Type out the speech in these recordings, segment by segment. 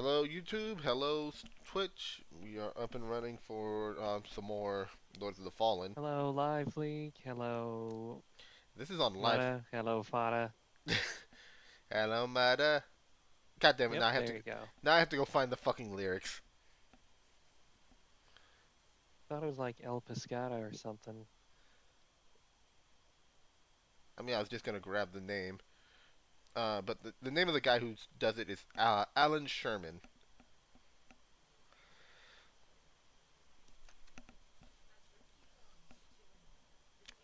Hello YouTube, hello Twitch. We are up and running for some more Lords of the Fallen. Hello, Lively. Hello, This is on live. Mata. Hello, Fada. Hello Mada. God damn it! Yep, there you go. Now I have to go find the fucking lyrics. Thought it was like El Pescata or something. I mean, I was just gonna grab the name. But the name of the guy who does it is Alan Sherman.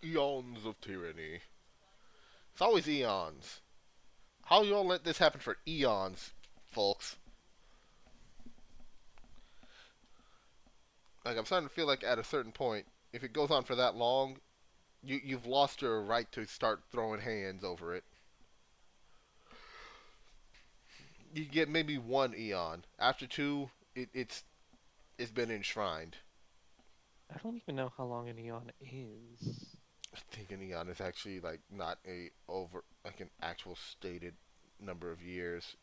Eons of tyranny. It's always eons. How y'all let this happen for eons, folks? Like I'm starting to feel like at a certain point, if it goes on for that long, you've lost your right to start throwing hands over it. You get maybe one eon. After two, it's been enshrined. I don't even know how long an eon is. I think an eon is actually like not a over like an actual stated number of years.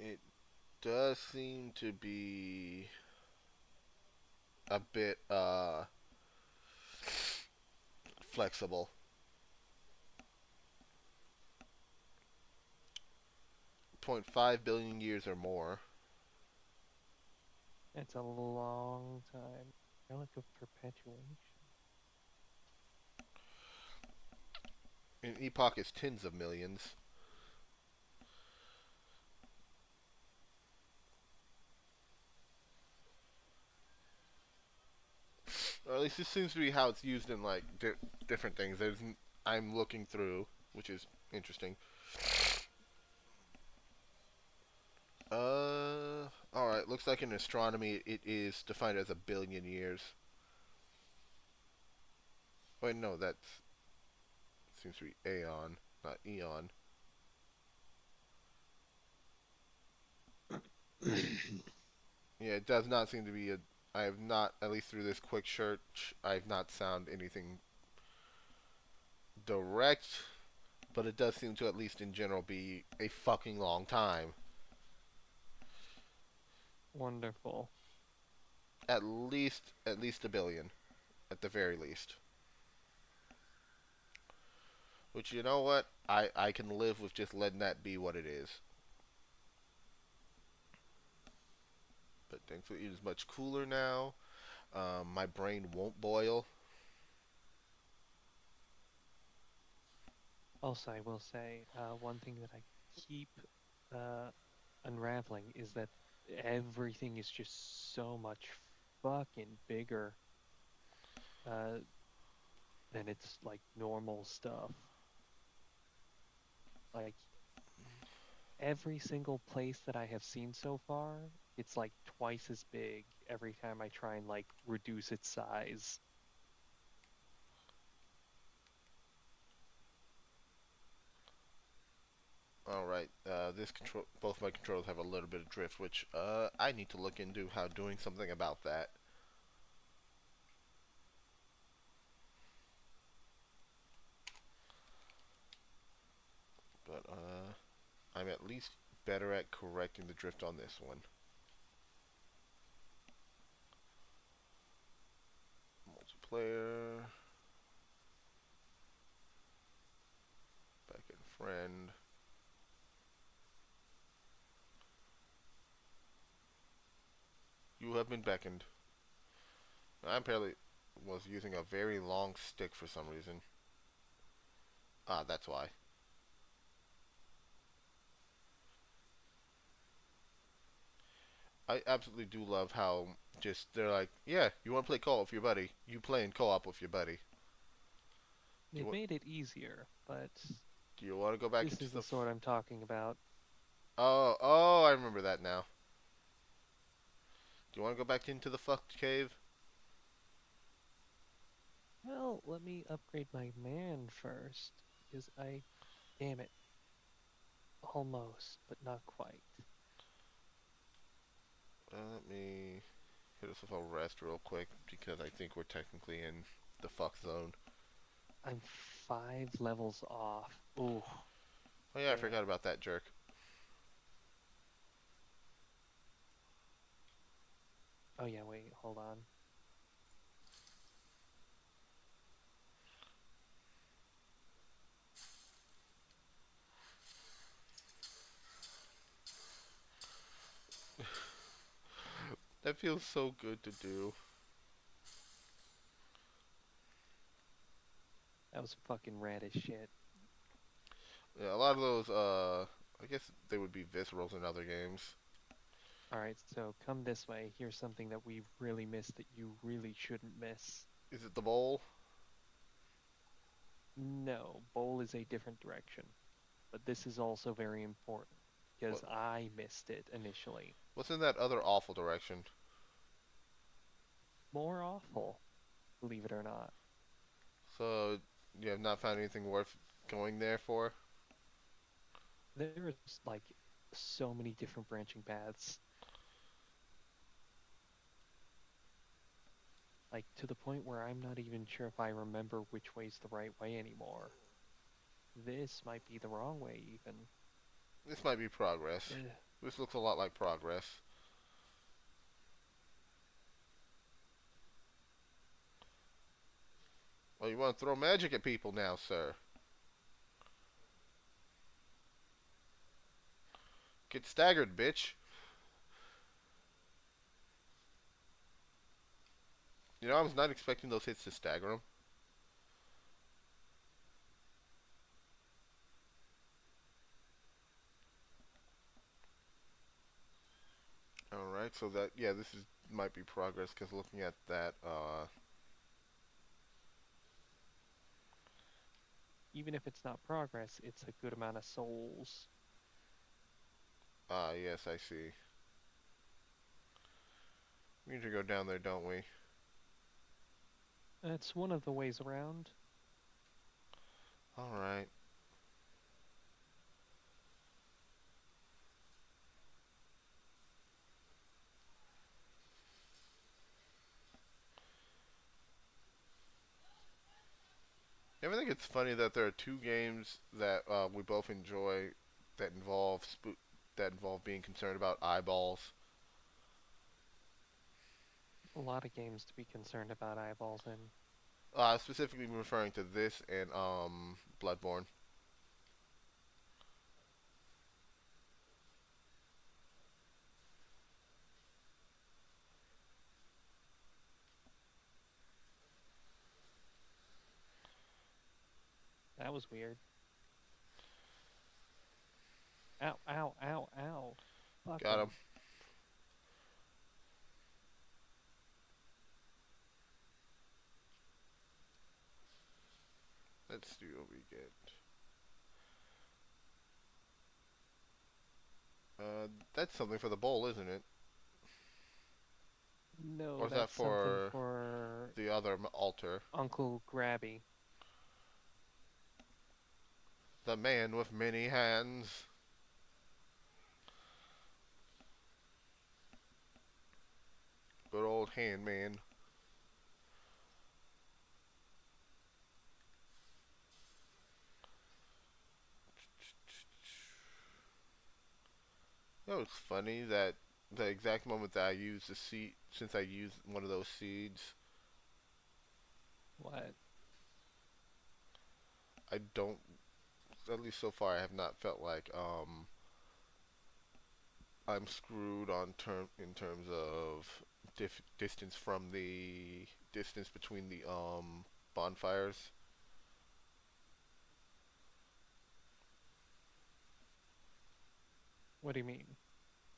It does seem to be a bit flexible. Point 0.5 billion years or more. It's a long time. Relic of perpetuation. An epoch is tens of millions. Or at least this seems to be how it's used in like different things. I'm looking through, which is interesting. Alright, looks like in astronomy it is defined as a billion years. Wait, no, that seems to be aeon, not eon. Yeah, it does not seem to be a. I have not, at least through this quick search, I have not found anything direct, but it does seem to, at least in general, be a fucking long time. Wonderful. At least a billion, at the very least. Which, you know what? I can live with just letting that be what it is. But thankfully it is much cooler now. My brain won't boil. Also, I will say one thing that I keep uh, unraveling is that everything is just so much fucking bigger uh, than its like normal stuff. Like every single place that I have seen so far, it's like twice as big every time I try and like reduce its size. All right, this control, both my controls have a little bit of drift, which I need to look into how doing something about that. But I'm at least better at correcting the drift on this one. Multiplayer, back in friend. You have been beckoned. I apparently was using a very long stick for some reason. Ah, that's why. I absolutely do love how just they're like, yeah, you want to play co-op with your buddy? You play in co-op with your buddy. Do you They've want? made it easier, but Do you want to go back this into is the the? sort I'm talking about. Oh, I remember that now. Do you want to go back into the fucked cave? Well, let me upgrade my man first. because damn it, almost, but not quite. Let me hit us with a rest real quick because I think we're technically in the fuck zone. I'm 5 levels off. Oh, Oh yeah, I damn. forgot about that jerk. Oh yeah, wait, hold on. That feels so good to do. That was fucking rad as shit. Yeah, a lot of those, I guess they would be viscerals in other games. All right, so come this way. Here's something that we really missed that you really shouldn't miss. Is it the bowl? No, bowl is a different direction, but this is also very important What? because I missed it initially. What's in that other awful direction? More awful, believe it or not. So you have not found anything worth going there for? There's like so many different branching paths, like to the point where I'm not even sure if I remember which way's the right way anymore. This might be the wrong way, even. This might be progress. Eh, This looks a lot like progress. Oh, you want to throw magic at people now, sir? Get staggered, bitch. You know, I was not expecting those hits to stagger him. All right, so that yeah, this is might be progress because looking at that, Even if it's not progress, it's a good amount of souls. yes, I see. We need to go down there, don't we? It's one of the ways around. All right. I think it's funny that there are two games that we both enjoy that involve being concerned about eyeballs. A lot of games to be concerned about eyeballs in. Specifically referring to this and Bloodborne. That was weird. Ow, ow, ow, ow. Got him. Fucking. Let's see what we get. That's something for the bowl, isn't it? Or No, is that that's something for for the other altar? Uncle Grabby. The man with many hands. Good old hand man. You know, it's funny that the exact moment that I used the seed, since I used one of those seeds, What? I don't, at least so far, I have not felt like I'm screwed on in terms of distance from the distance between the bonfires. What do you mean?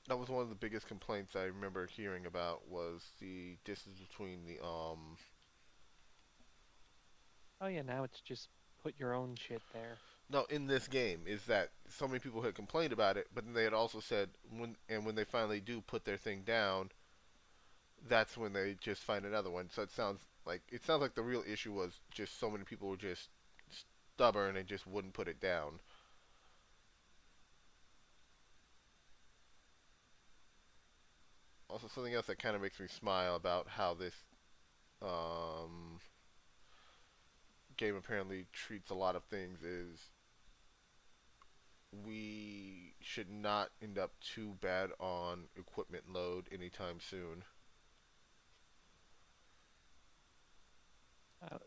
That was one of the biggest complaints I remember hearing about was the distance between the Oh yeah, now it's just put your own shit there. no, in this game is that so many people had complained about it, but then they had also said when they finally do put their thing down, that's when they just find another one. So it sounds like the real issue was just so many people were just stubborn and just wouldn't put it down. Also, something else that kind of makes me smile about how this um, game apparently treats a lot of things is we should not end up too bad on equipment load anytime soon.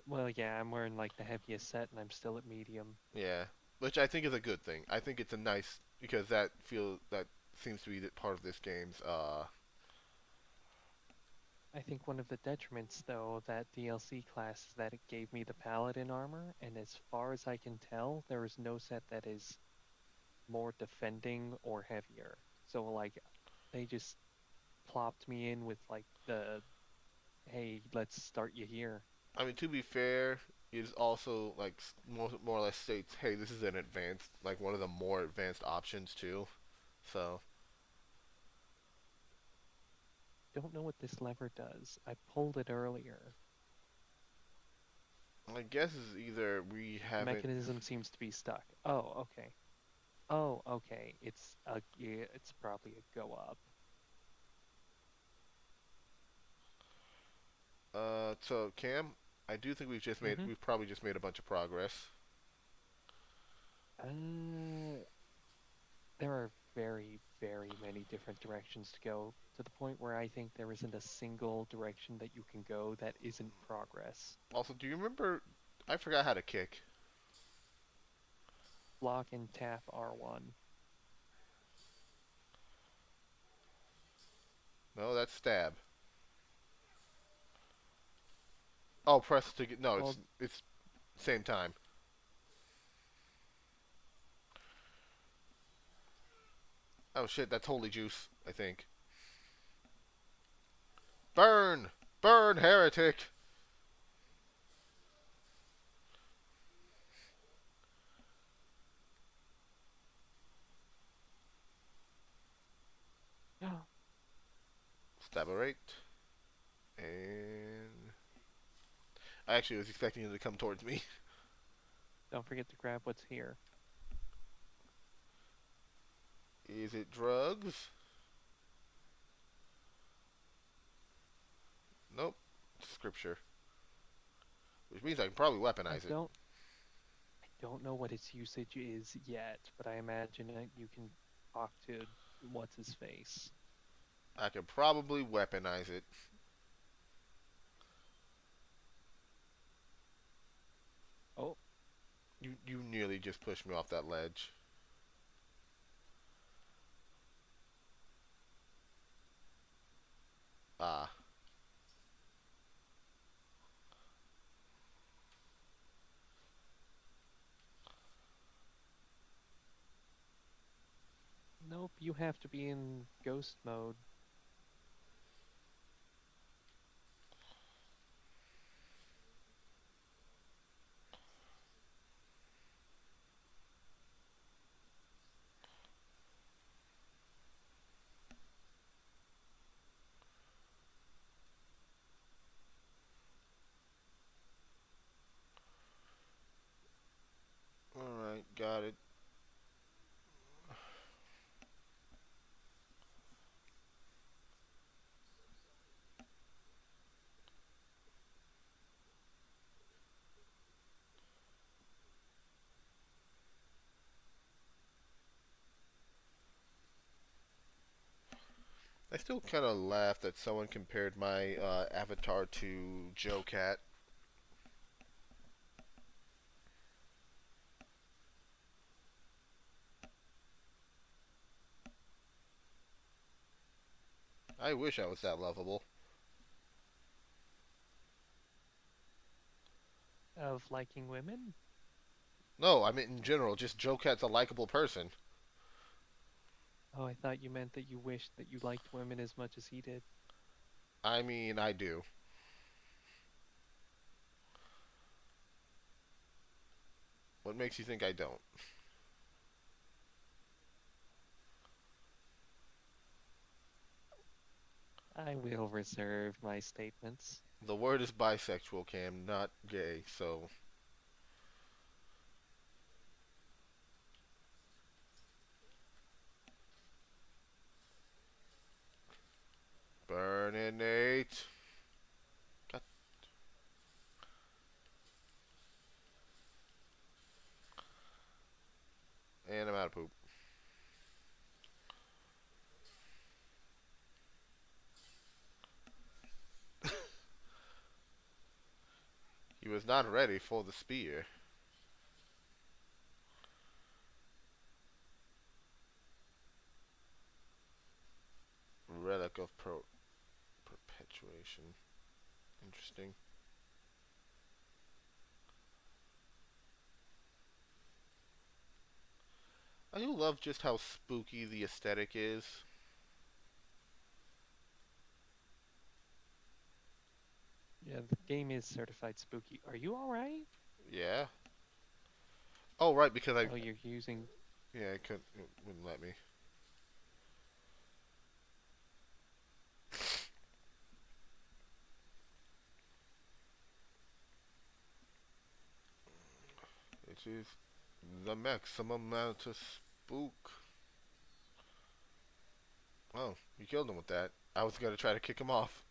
Well, yeah, I'm wearing like the heaviest set, and I'm still at medium. Yeah, which I think is a good thing. I think it's a nice because that seems to be part of this game's. I think one of the detriments, though, of that DLC class is that it gave me the paladin armor, and as far as I can tell, there is no set that is more defending or heavier. So like, they just plopped me in with like the hey, let's start you here. I mean, to be fair, it is also like more or less states, hey, this is an advanced, like one of the more advanced options too. So Don't know what this lever does. I pulled it earlier. I guess is either we The haven't. mechanism seems to be stuck. Oh, okay. Oh, okay. Yeah, it's probably a go up. So Cam, I do think Mm-hmm. we've probably just made a bunch of progress. Uh, there are very, very many different directions to go to the point where I think there isn't a single direction that you can go that isn't progress. Also, do you remember? I forgot how to kick. Block and tap R1. No, that's stab. Oh, press to get. No, Well, it's same time. Oh shit, that's holy juice. I think. Burn, burn, heretic. Staborate. And I actually was expecting him to come towards me. don't forget to grab what's here. Is it drugs? Nope. Scripture. Which means I can probably I weaponize it. don't I don't know what its usage is yet, but I imagine that you can talk to what's his face. I can probably weaponize it. Oh, You nearly just pushed me off that ledge. Ah. nope, you have to be in ghost mode. Alright, got it. I still kind of laugh that someone compared my avatar to Joe Cat. I wish I was that lovable. Of liking women? No, I mean in general, just Joe Cat's a likable person. Oh, I thought you meant that you wished that you liked women as much as he did. I mean, I do. What makes you think I don't? I will reserve my statements. The word is bisexual, Cam, not gay. So Nate. God, and I'm out of poop. He was not ready for the spear. Relic of perpetuation. Interesting. I do love just how spooky the aesthetic is. Yeah, the game is certified spooky. Are you all right? Yeah. Oh, right, because I. Oh, you're using. Yeah, I couldn't. It wouldn't let me. It is the maximum amount of spook. Oh, you killed him with that. I was gonna try to kick him off.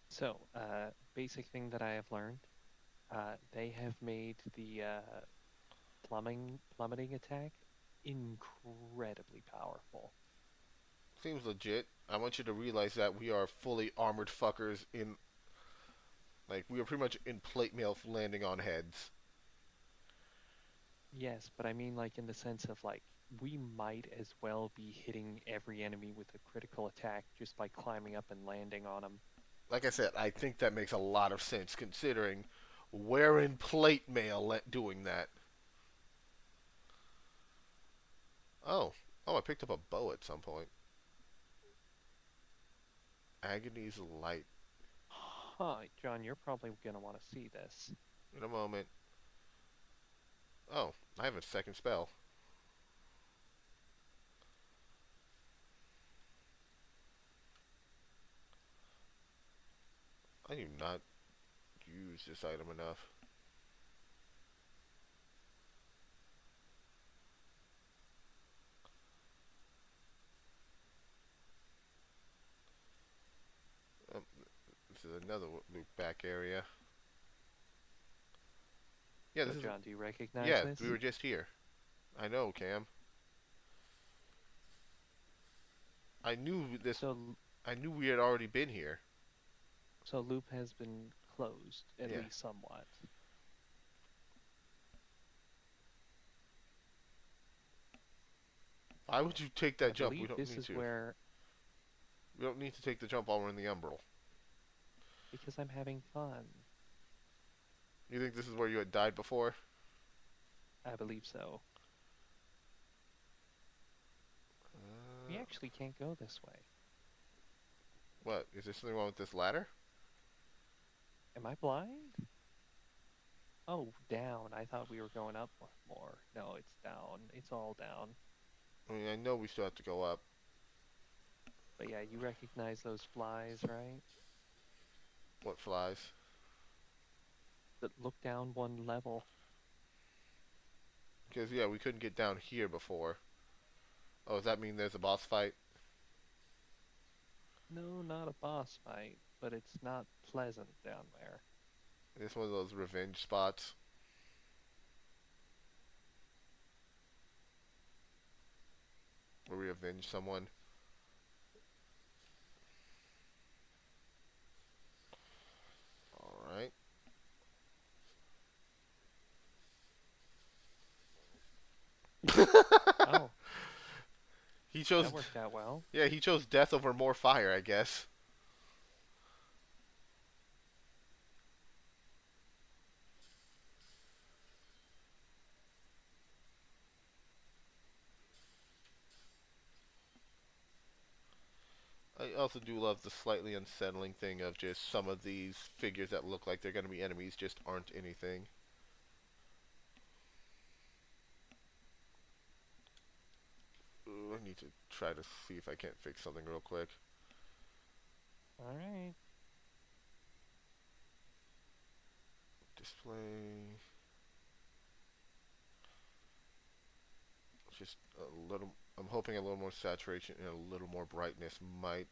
So, basic thing that I have learned. They have made the plummeting attack incredibly powerful. Seems legit. I want you to realize that we are fully armored fuckers in. Like, we are pretty much in plate mail landing on heads. Yes, but I mean like in the sense of like we might as well be hitting every enemy with a critical attack just by climbing up and landing on them. Like I said, I think that makes a lot of sense considering we're in plate mail doing that. Oh. Oh, I picked up a bow at some point. Agony's Light. Huh, John, you're probably gonna want to see this. In a moment. Oh, I have a second spell. I do not use this item enough. Um, this is another loop back area. Yeah, So, this is. John, do you recognize Yeah, we this? were just here. I know, Cam. I knew this. So, I knew we had already been here. so loop has been closed at Yeah. least somewhat. Why would you take that I jump? We believe don't this need is to. where We don't need to take the jump while we're in the Umbral. because I'm having fun. You think this is where you had died before? I believe so. We Uh, actually can't go this way. what? Is there something wrong with this ladder? Am I blind? Oh, down. I thought we were going up more. No, it's down. It's all down. I mean, I know we still have to go up. But yeah, you recognize those flies, right? What flies? That look down one level. Because, yeah, we couldn't get down here before. Oh, does that mean there's a boss fight? No, not a boss fight, but it's not pleasant down there. It's one of those revenge spots where we avenge someone. Alright. Oh, He chose. that worked out well. Yeah, he chose death over more fire, I guess. I also do love the slightly unsettling thing of just some of these figures that look like they're going to be enemies just aren't anything. Ooh, I need to try to see if I can't fix something real quick. All right. Display. Just a little. I'm hoping a little more saturation and a little more brightness might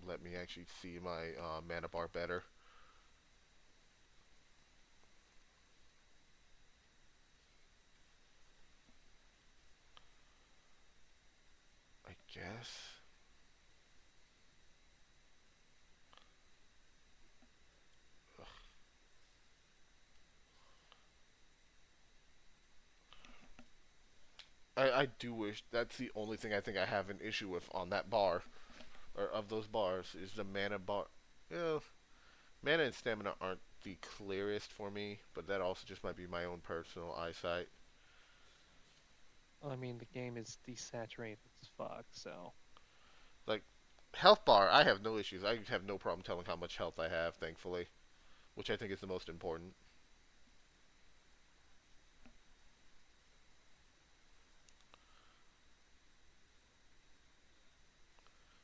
let me actually see my mana bar better. I guess. I do wish that's the only thing I think I have an issue with on that bar or of those bars is the mana bar. You know, mana and stamina aren't the clearest for me, but that also just might be my own personal eyesight. I mean, the game is desaturated as fuck, so Like health bar, I have no issues. I have no problem telling how much health I have, thankfully, which I think is the most important.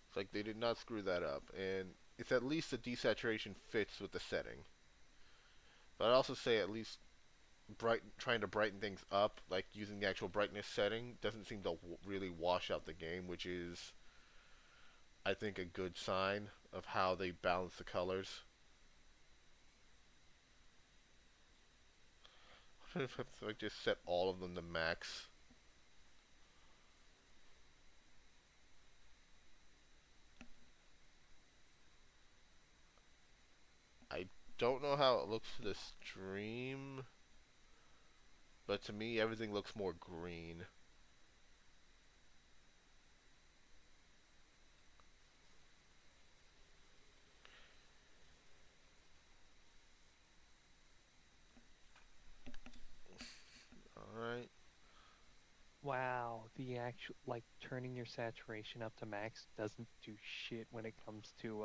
It's like they did not screw that up, and it's at least the desaturation fits with the setting. But I'd also say at least trying to brighten things up, like using the actual brightness setting, doesn't seem to really wash out the game, which is, I think, a good sign of how they balance the colors. If I just set all of them to max, I don't know how it looks to the stream, but to me everything looks more green. All right. wow, the actual like turning your saturation up to max doesn't do shit when it comes to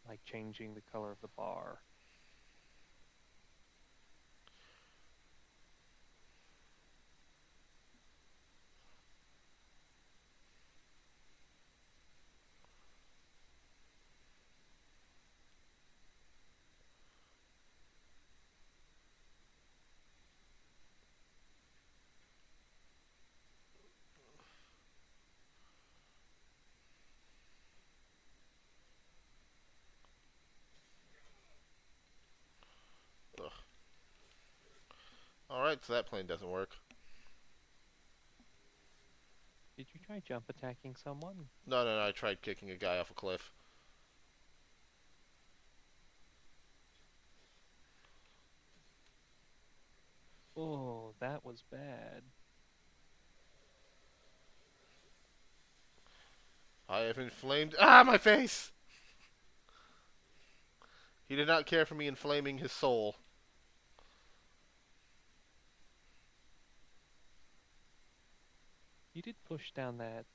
like changing the color of the bar. Ugh. All right, so that plane doesn't work. Did you try jump attacking someone? No, no, no. I tried kicking a guy off a cliff. Oh, that was bad. I have inflamed. Ah, my face! He did not care for me inflaming his soul. You did push down that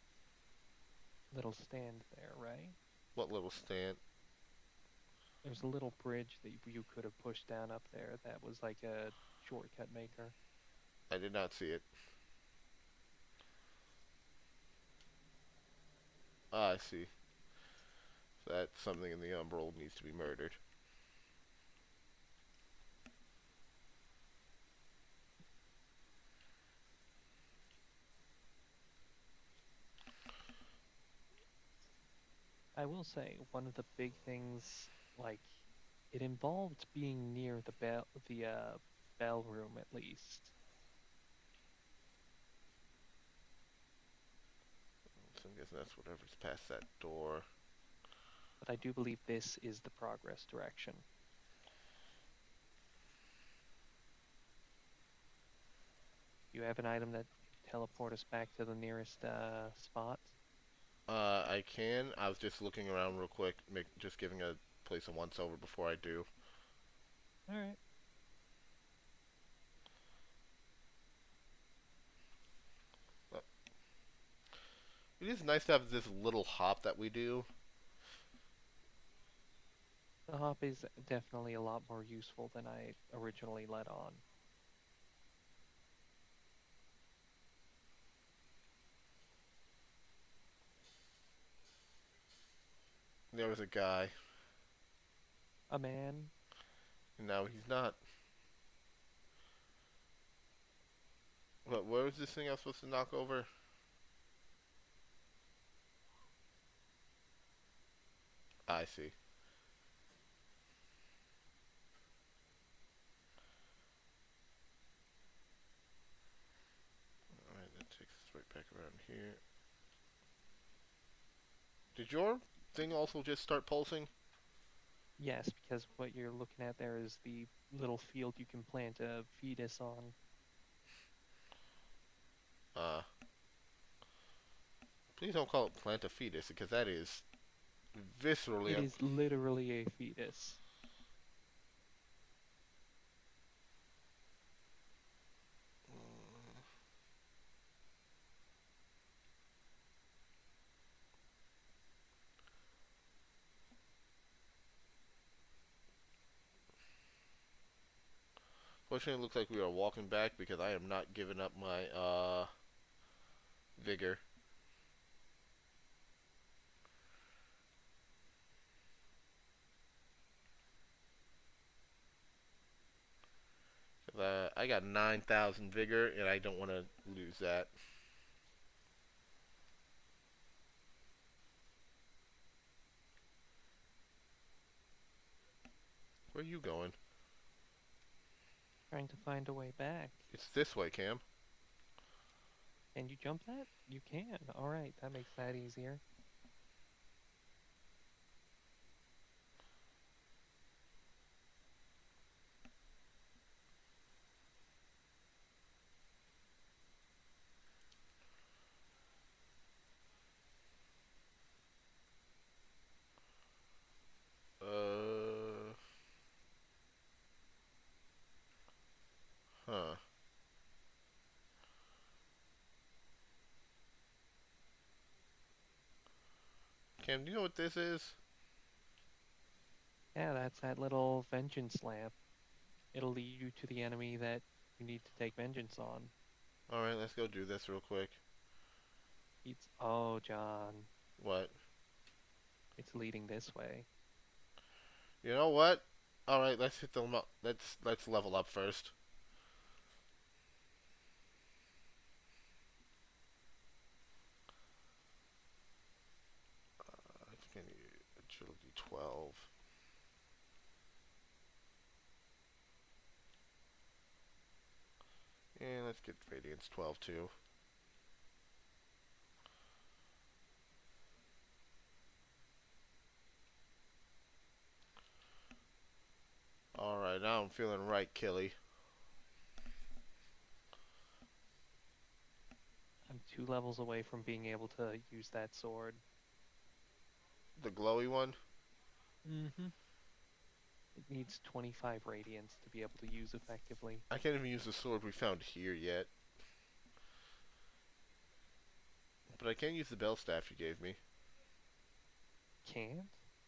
little stand there, right? What little stand? There's a little bridge that you could have pushed down up there that was like a shortcut maker. I did not see it. Ah, I see. That something in the Umbral needs to be murdered. I will say one of the big things, like it involved being near the bell room at least. So I'm guessing that's whatever's past that door. But I do believe this is the progress direction. You have an item that can teleport us back to the nearest spot. I can. I was just looking around real quick, just giving a place a once over before I do. All right. Uh, It is nice to have this little hop that we do. The hop is definitely a lot more useful than I originally let on. There was a guy, A man. and now he's not. What? Where was this thing I was supposed to knock over? I see. Alright, that takes us right back around here. Did your thing also just start pulsing? Yes, because what you're looking at there is the little field you can plant a fetus on. Uh, please don't call it plant a fetus because that is viscerally It is literally a fetus. Fortunately, it looks like we are walking back because I am not giving up my vigor. I got 9,000 vigor and I don't want to lose that. Where are you going? Trying to find a way back. It's this way, Cam. Can you jump that? You can. All right, that makes that easier. Uh, huh. Cam, do you know what this is? Yeah, that's that little vengeance lamp. It'll lead you to the enemy that you need to take vengeance on. Alright, let's go do this real quick. It's oh, John, What? it's leading this way. You know what? Alright, let's hit them up. Let's level up first. I think I need agility 12. And let's get radiance 12 too. Alright, now I'm feeling right, Killy. I'm 2 levels away from being able to use that sword. The glowy one? Mm-hmm. It needs 25 radiance to be able to use effectively. I can't even use the sword we found here yet. But I can use the bell staff you gave me. Can't?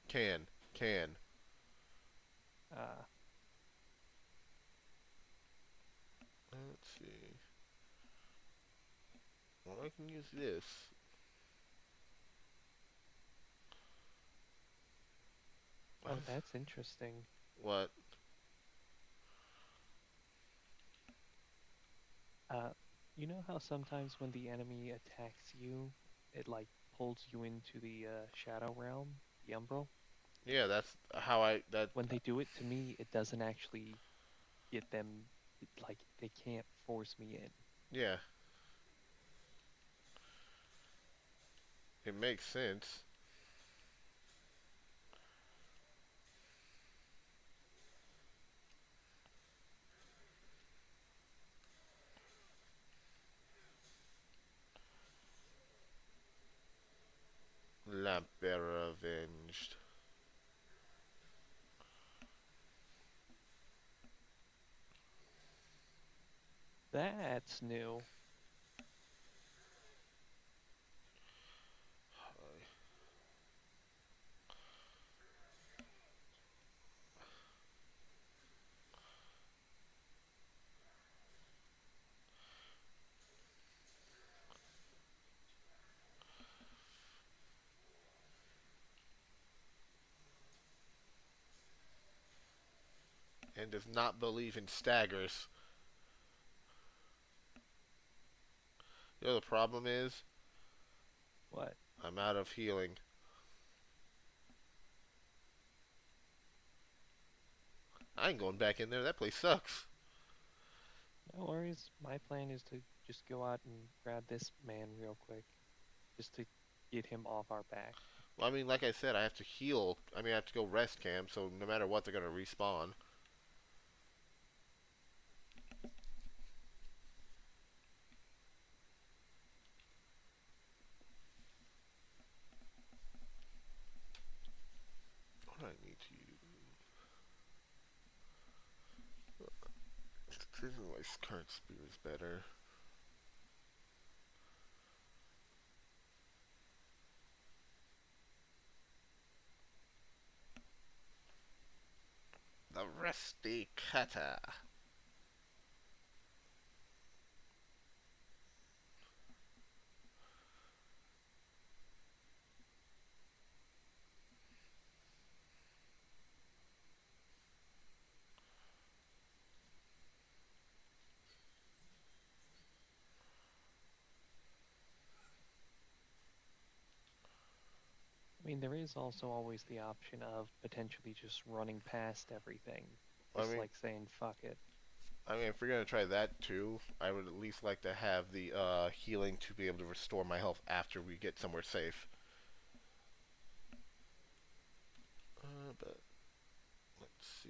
Can. Can. Uh, Let's see. Well, I can use this. oh, that's interesting. What? Uh, you know how sometimes when the enemy attacks you, it like pulls you into the shadow realm, the umbral? Yeah, that's how I. That. When they do it to me, it doesn't actually get them, like, they can't force me in. Yeah, it makes sense. Lamp bearer avenged. That's new. And does not believe in staggers. You know the problem is? What? I'm out of healing. I ain't going back in there. That place sucks. No worries. My plan is to just go out and grab this man real quick, just to get him off our back. Well, I mean, like I said, I have to heal. I mean, I have to go rest camp, so no matter what, they're gonna respawn. What do I need to use? My current spear is better. The rusty cutter. I mean, there is also always the option of potentially just running past everything, I just mean, like saying fuck it. if we're gonna try that too, I would at least like to have the healing to be able to restore my health after we get somewhere safe. But let's see.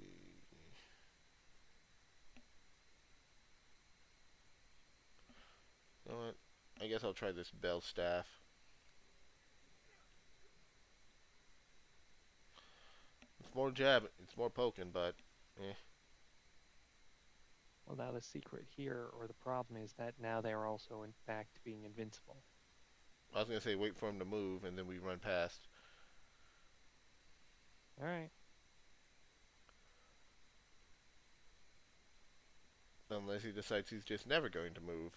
You know what? I guess I'll try this bell staff. It's more jab, it's more poking, but eh. Well, now the secret here, or the problem is that now they are also in fact being invincible. I was gonna say wait for him to move and then we run past. All right. Unless he decides he's just never going to move.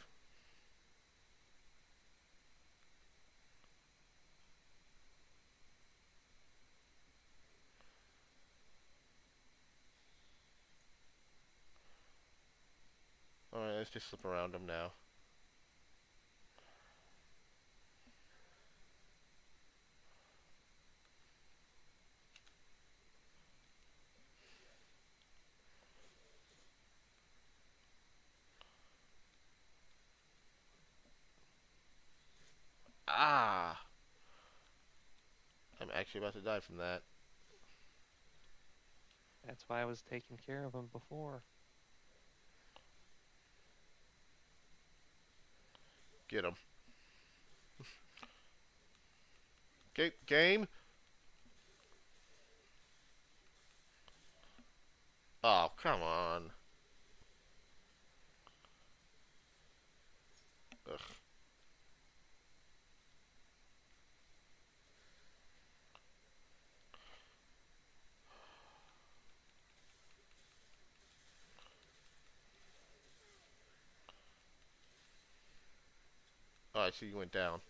Alright, let's just slip around him now. Ah! I'm actually about to die from that. That's why I was taking care of him before. Get him. Game? Oh, come on. Ugh. Oh, I see you went down.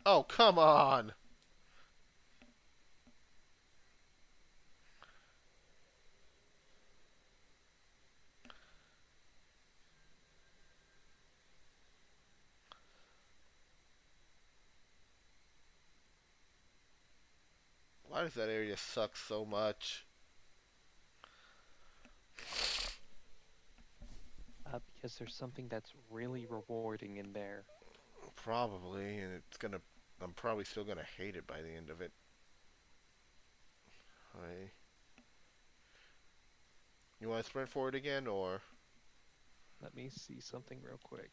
Oh, come on! Why does that area suck so much? Because there's something that's really rewarding in there. Probably, and it's gonna. I'm probably still gonna hate it by the end of it. Alright. You want to sprint forward again, or? Let me see something real quick.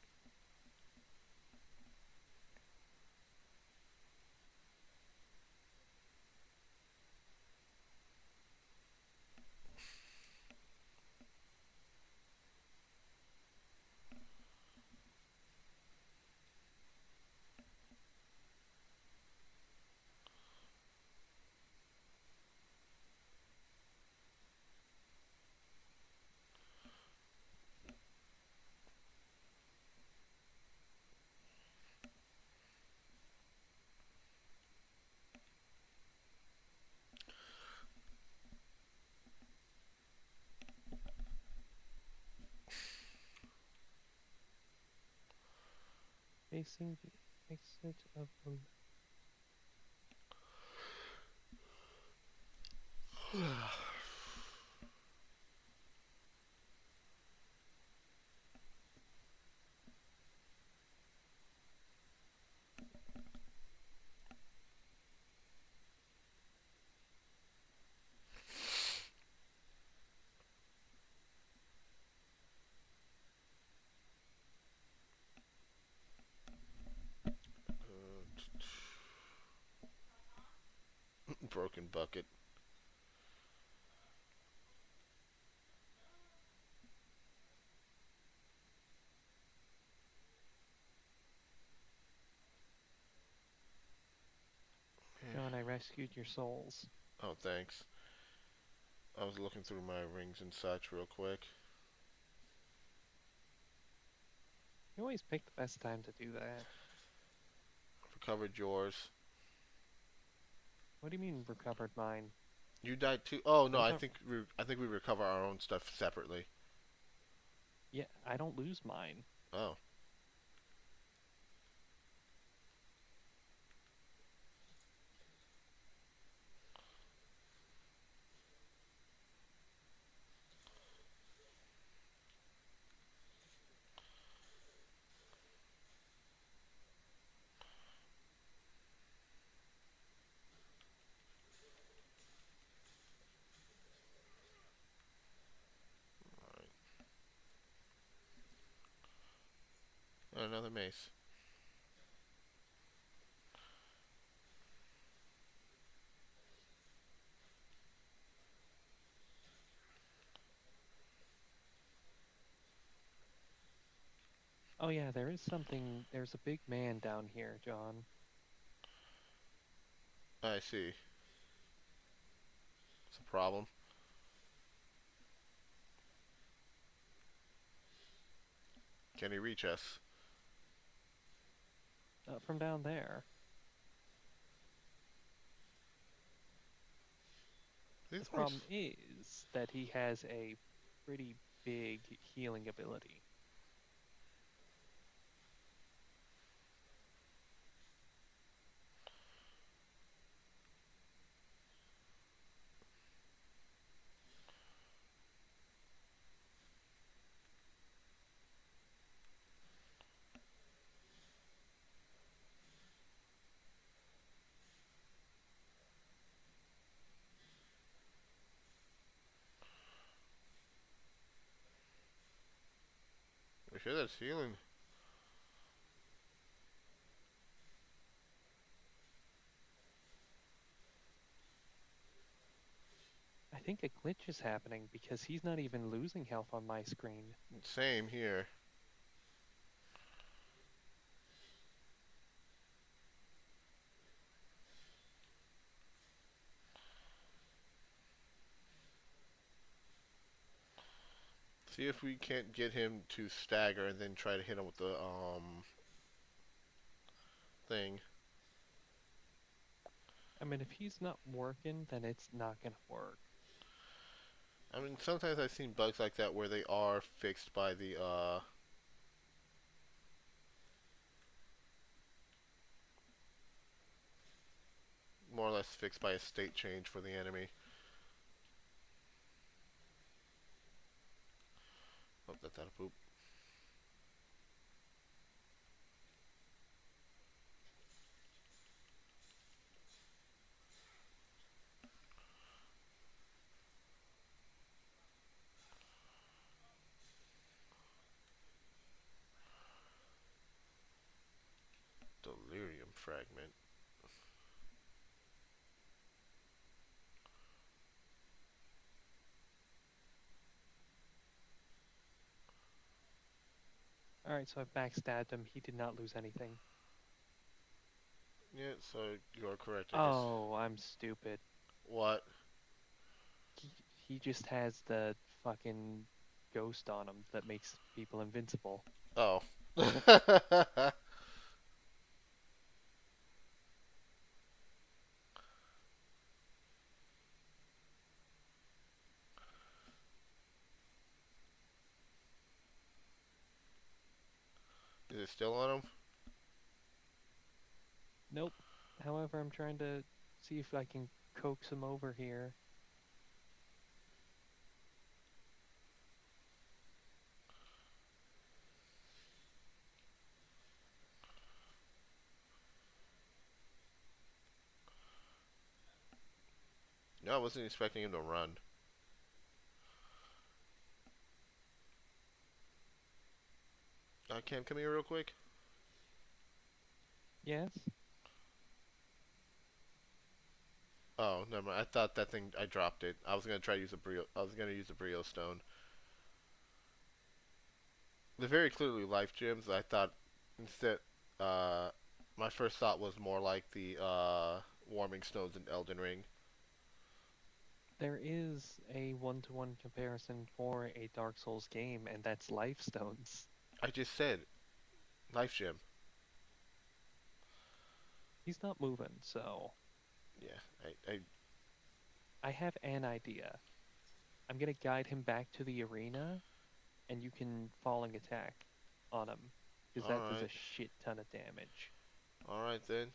Facing. Exit of the. Broken bucket. John, I rescued your souls. Oh, thanks. I was looking through my rings and such real quick. You always pick the best time to do that. Recovered yours. What do you mean recovered mine? You died too. Oh no, Those I aren't. think we recover our own stuff separately. Yeah, I don't lose mine. Oh, another mace. Oh yeah, there is something. There's a big man down here, John. I see. It's a problem. Can he reach us? From down there. The These only. problem is that he has a pretty big healing ability. We sure that's healing. I think a glitch is happening because he's not even losing health on my screen. Same here. See if we can't get him to stagger and then try to hit him with the thing. I mean, if he's not working, then it's not gonna work. I mean, sometimes I've seen bugs like that where they are fixed by the more or less fixed by a state change for the enemy. Oh, that's out of poop. Delirium fragment. All right, so I backstabbed him. He did not lose anything. Yeah, so you are correct, I guess. Oh, I'm stupid. What? He just has the fucking ghost on him that makes people invincible. Oh. Is it still on him? Nope. However, I'm trying to see if I can coax him over here. No, I wasn't expecting him to run. Cam, come here real quick. Yes? Oh, never mind. I thought that thing. I dropped it. I was gonna try to use a brio. I was gonna use a brio stone. They're very clearly life gems. I thought instead, uh, my first thought was more like the warming stones in Elden Ring. There is a one-to-one comparison for a Dark Souls game, and that's life stones. I just said life gem. He's not moving, so Yeah, I I have an idea. I'm gonna guide him back to the arena, and you can falling attack on him, because all that does a right, shit ton of damage. all right then.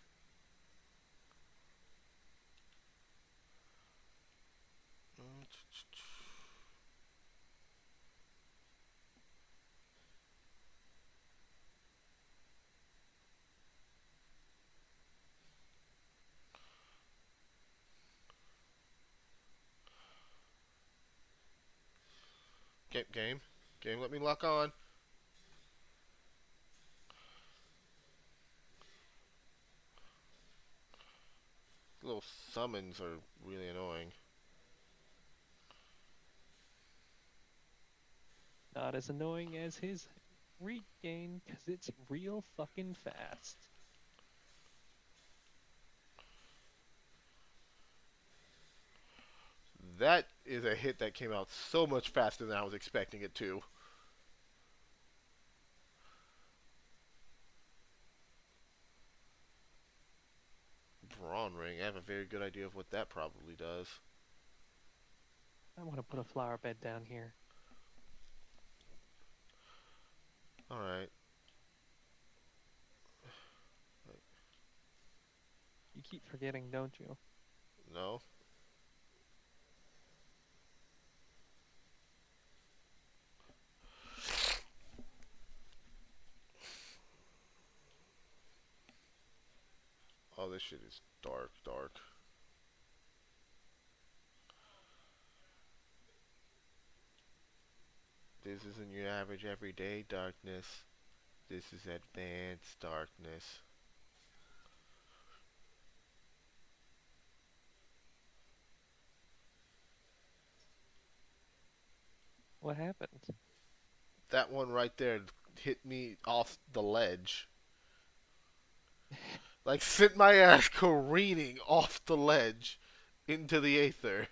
Game, game. Let me lock on. Little summons are really annoying. Not as annoying as his regain, because it's real fucking fast. That is a hit that came out so much faster than I was expecting it to. Brawn ring. I have a very good idea of what that probably does. I want to put a flower bed down here. All right. You keep forgetting, don't you? No. Oh, this shit is dark, dark. This isn't your average everyday darkness. This is advanced darkness. What happened? That one right there hit me off the ledge. Like, sent my ass careening off the ledge into the aether.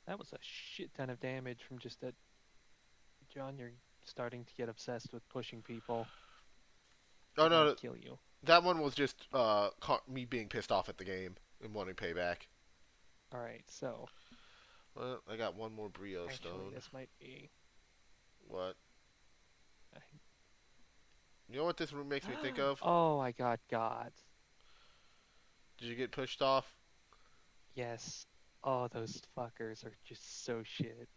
That was a shit ton of damage from just that. John, you're starting to get obsessed with pushing people. Oh It might no, kill you. that one was just me being pissed off at the game and wanting payback. Alright, so Well, I got one more brio actually, stone. this might be. What? You know what this room makes me think of? Oh, I got God. Did you get pushed off Yes. Oh, those fuckers are just so shit.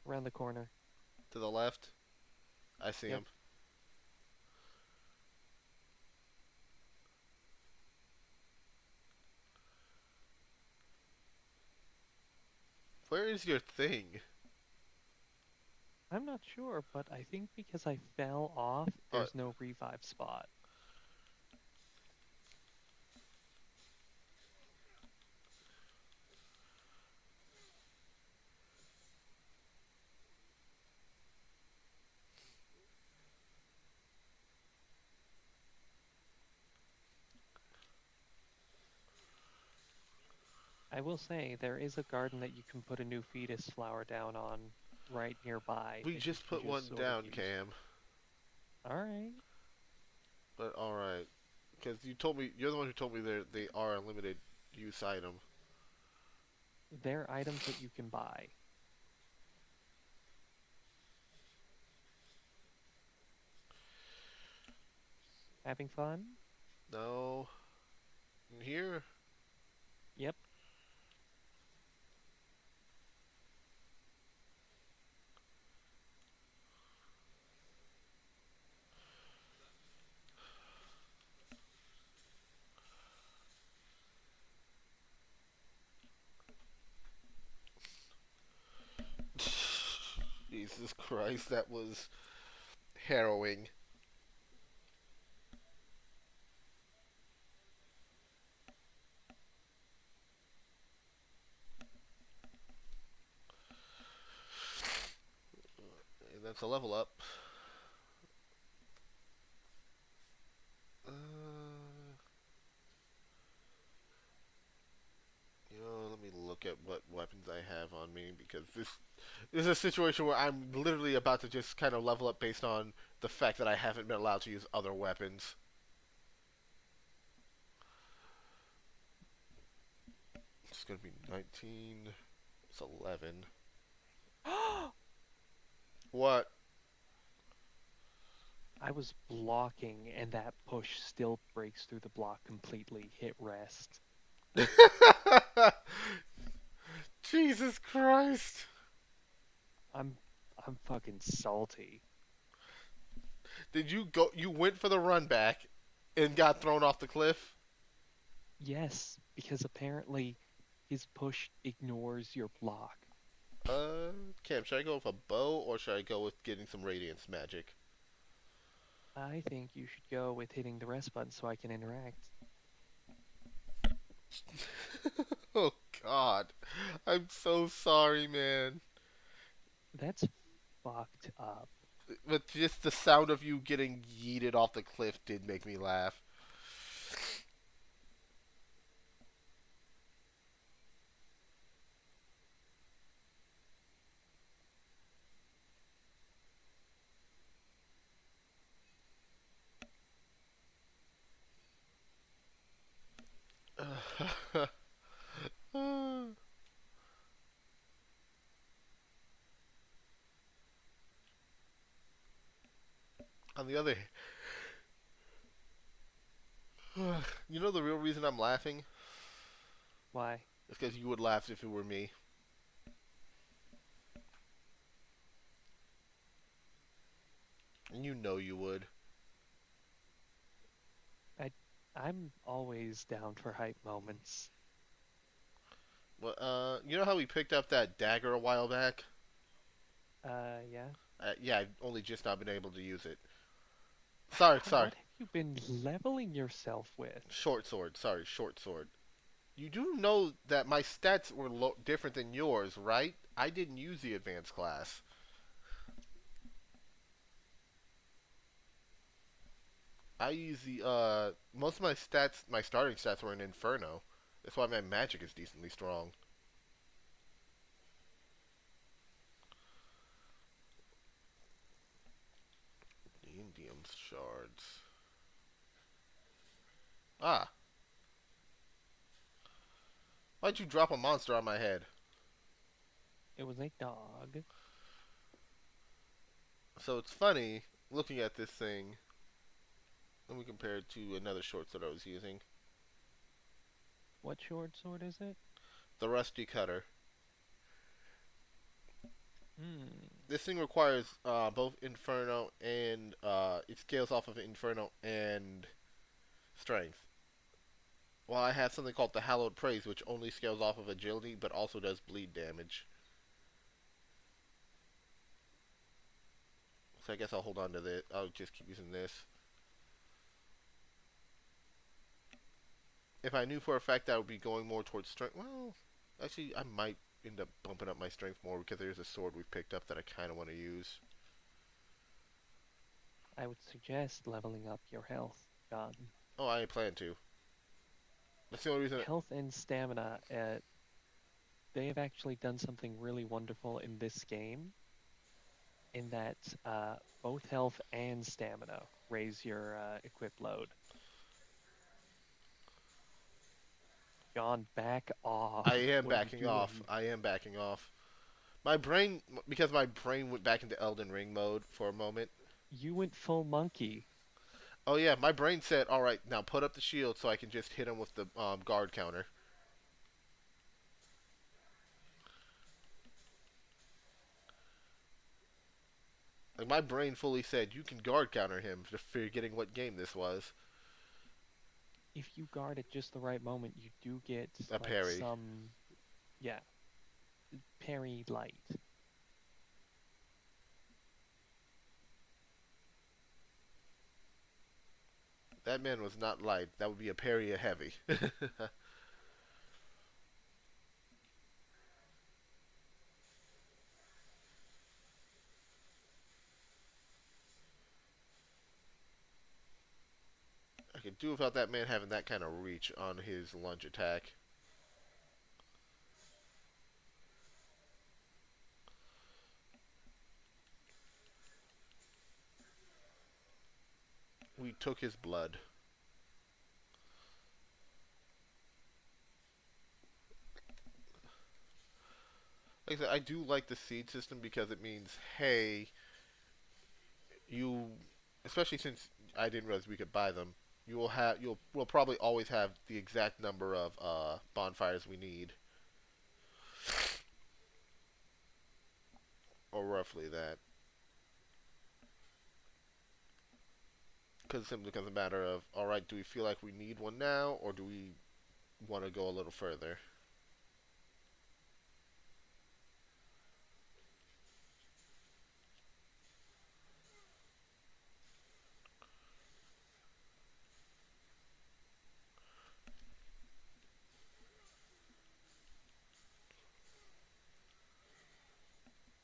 Around the corner. to the left? I see Yep. him. Where is your thing? I'm not sure, but I think because I fell off, Oh, there's no revive spot. I will say there is a garden that you can put a new fetus flower down on right nearby we that you just can put just one sort of down, use. Cam. All right. But all right, because you told me you're the one who told me they are a limited use item. They're items that you can buy. Having fun? No. Here. Yep. Jesus Christ, that was harrowing. And that's a level up. Let me look at what weapons I have on me because this is a situation where I'm literally about to just kind of level up based on the fact that I haven't been allowed to use other weapons. It's gonna be 19. It's 11. What? I was blocking, and that push still breaks through the block completely. Hit rest. Jesus Christ! I'm I'm fucking salty. Did you go? You went for the run back and got thrown off the cliff? Yes, because apparently his push ignores your block. Cam, should I go with a bow or should I go with getting some radiance magic? I think you should go with hitting the rest button so I can interact. Oh God, I'm so sorry, man. That's fucked up. But just the sound of you getting yeeted off the cliff did make me laugh. On the other, you know the real reason I'm laughing Why? is because you would laugh if it were me, and you know you would. I I'm always down for hype moments. Well, you know how we picked up that dagger a while back? Yeah. Yeah, I've only just not been able to use it. Sorry, sorry. What have you been leveling yourself with? Short sword. Sorry, short sword. You do know that my stats were different than yours, right? I didn't use the advanced class. I use the most of my stats, my starting stats were in Inferno. That's why my magic is decently strong. Indium shards. Ah, why'd you drop a monster on my head? It was a dog. So it's funny looking at this thing. Let me compare it to another short sword I was using. What short sword is it? The Rusty Cutter. Hmm. This thing requires both Inferno and it scales off of Inferno and Strength. While I have something called the Hallowed Praise, which only scales off of Agility but also does bleed damage. So I guess I'll hold on to this. I'll just keep using this. If I knew for a fact that I would be going more towards Strength, well, actually I might end up bumping up my Strength more because there's a sword we've picked up that I kind of want to use. I would suggest leveling up your health, John. Oh, I ain't plan to. That's the only reason. Health and stamina, they have actually done something really wonderful in this game in that both health and stamina raise your equip load. John, back off. I am What are you backing off. doing? I am backing off. My brain, because my brain went back into Elden Ring mode for a moment. You went full monkey. Oh yeah, my brain said, all right, now put up the shield so I can just hit him with the guard counter. Like my brain fully said, you can guard counter him, just forgetting what game this was. If you guard at just the right moment, you do get A like parry. some, yeah, parry light. That man was not light. That would be a parry a heavy. I could do without that man having that kind of reach on his lunge attack. We took his blood. Like I said, I do like the seed system because it means, hey, you, especially since I didn't realize we could buy them, we'll probably always have the exact number of bonfires we need, or roughly that. Because it simply becomes a matter of, all right, do we feel like we need one now, or do we want to go a little further?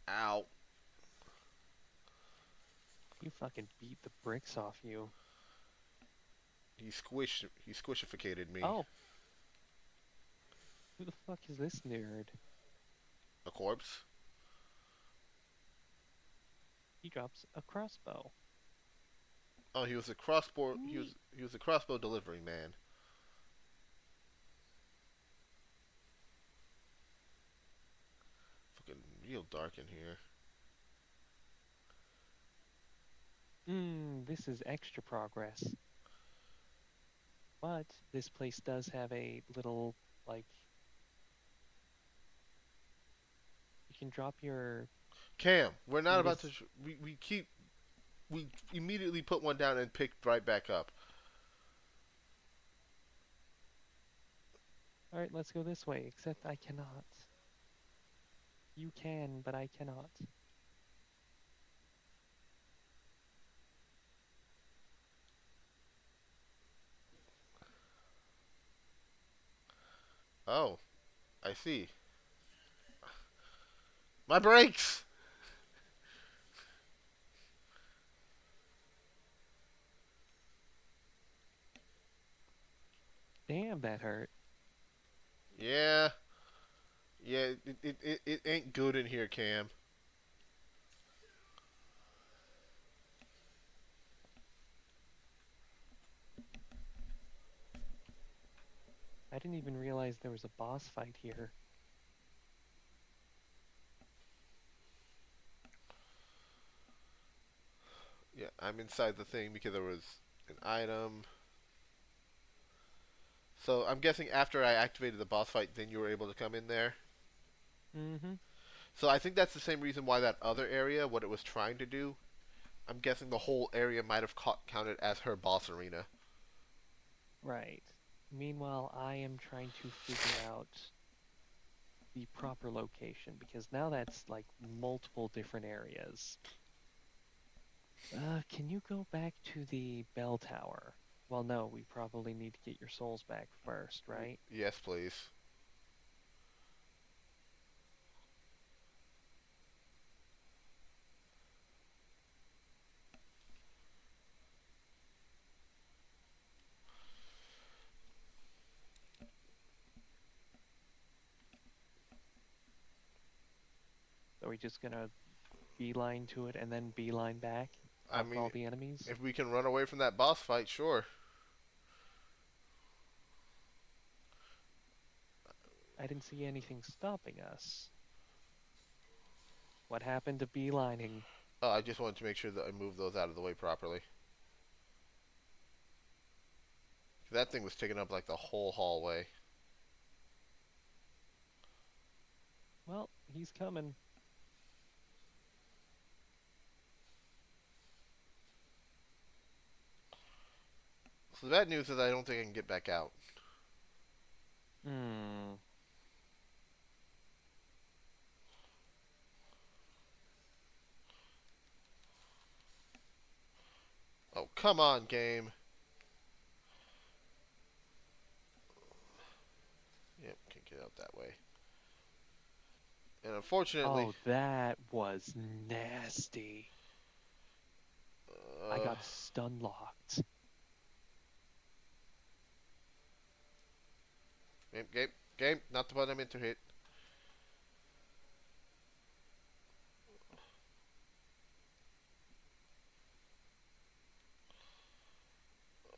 Ow! You fucking beat the bricks off you. He squishificated me. Oh, who the fuck is this nerd? A corpse? He drops a crossbow. Oh, he was a crossbow. Neat. He was a crossbow delivery man. Fucking real dark in here. This is extra progress. But this place does have a little, like, you can drop your Cam, we're not about to. Fetus. We immediately put one down and picked right back up. Alright, let's go this way, except I cannot. You can, but I cannot. Oh, I see. My brakes. Damn, that hurt. Yeah, yeah. It ain't good in here, Cam. I didn't even realize there was a boss fight here. Yeah, I'm inside the thing because there was an item. So I'm guessing after I activated the boss fight, then you were able to come in there. Mm-hmm. So I think that's the same reason why that other area, what it was trying to do, I'm guessing the whole area might have counted as her boss arena. Right. Meanwhile, I am trying to figure out the proper location because now that's like multiple different areas. Can you go back to the bell tower? Well, no, we probably need to get your souls back first, right? Yes, please. Are we just gonna beeline to it and then beeline back? I Fuck all mean, the enemies? if we can run away from that boss fight, sure. I didn't see anything stopping us. What happened to beelining? Oh, I just wanted to make sure that I move those out of the way properly. That thing was taking up like the whole hallway. Well, he's coming. So the bad news is I don't think I can get back out. Hmm. Oh, come on, game. Yep, can't get out that way. And unfortunately, Oh, that was nasty. I uh, got stun locked. game, not the button I meant to hit.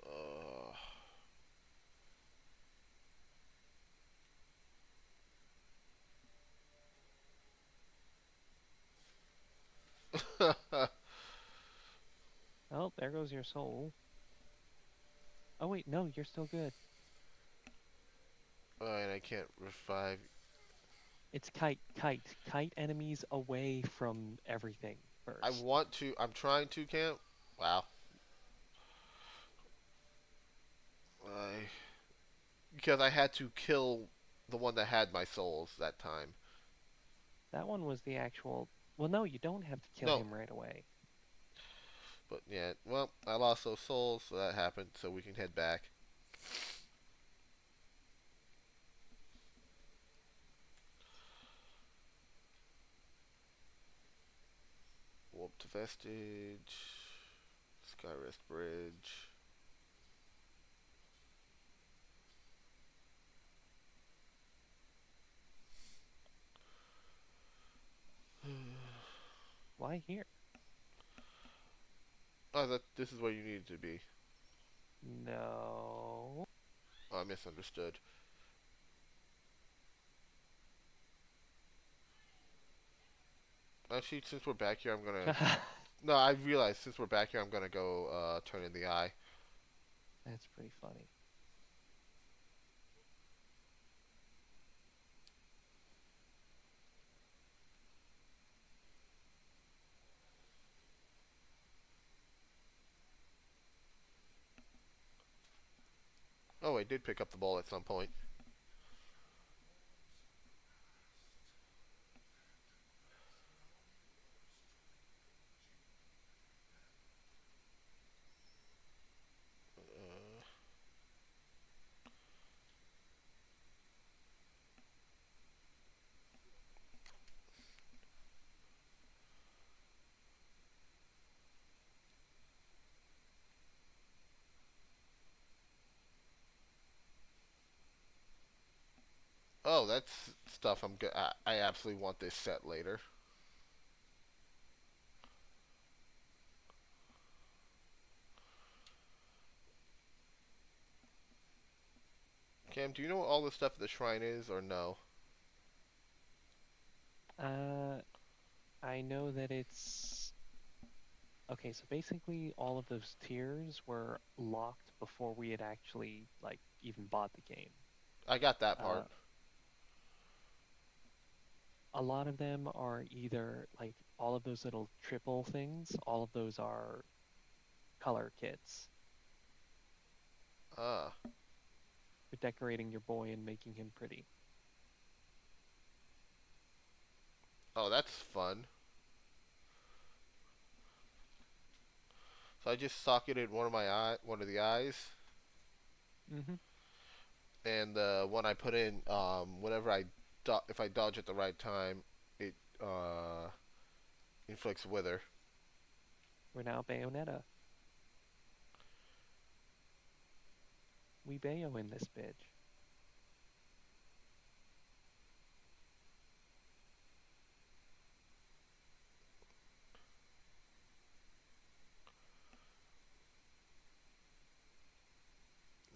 Uh, Oh, there goes your soul. Oh wait, no, you're still good. and I can't revive. It's kite enemies away from everything I first. want to. I'm trying to camp. Wow. I because I had to kill the one that had my souls that time. That one was the actual. Well, no, you don't have to kill No, him right away. but yeah. Well, I lost those souls, so that happened. So we can head back. Warp to Vestige. Skyrest Bridge. Why here? Oh, that this is where you needed to be. No. Oh, I misunderstood. Actually, since we're back here, I'm gonna. No, I realized since we're back here, I'm gonna go turn in the eye. That's pretty funny. Oh, I did pick up the ball at some point. Uh, oh, that's stuff I'm good. I absolutely want this set later. Cam, do you know what all the stuff at the shrine is, or no? Uh, I know that it's okay. So basically, all of those tiers were locked before we had actually like even bought the game. I got that Uh, part. a lot of them are either like all of those little triple things. All of those are color kits Ah, for decorating your boy and making him pretty. oh, that's fun. So I just socketed one of the eyes, Mm-hmm. and one I put in, whenever if I dodge at the right time, it inflicts wither. We're now Bayonetta. We Bayo in this bitch.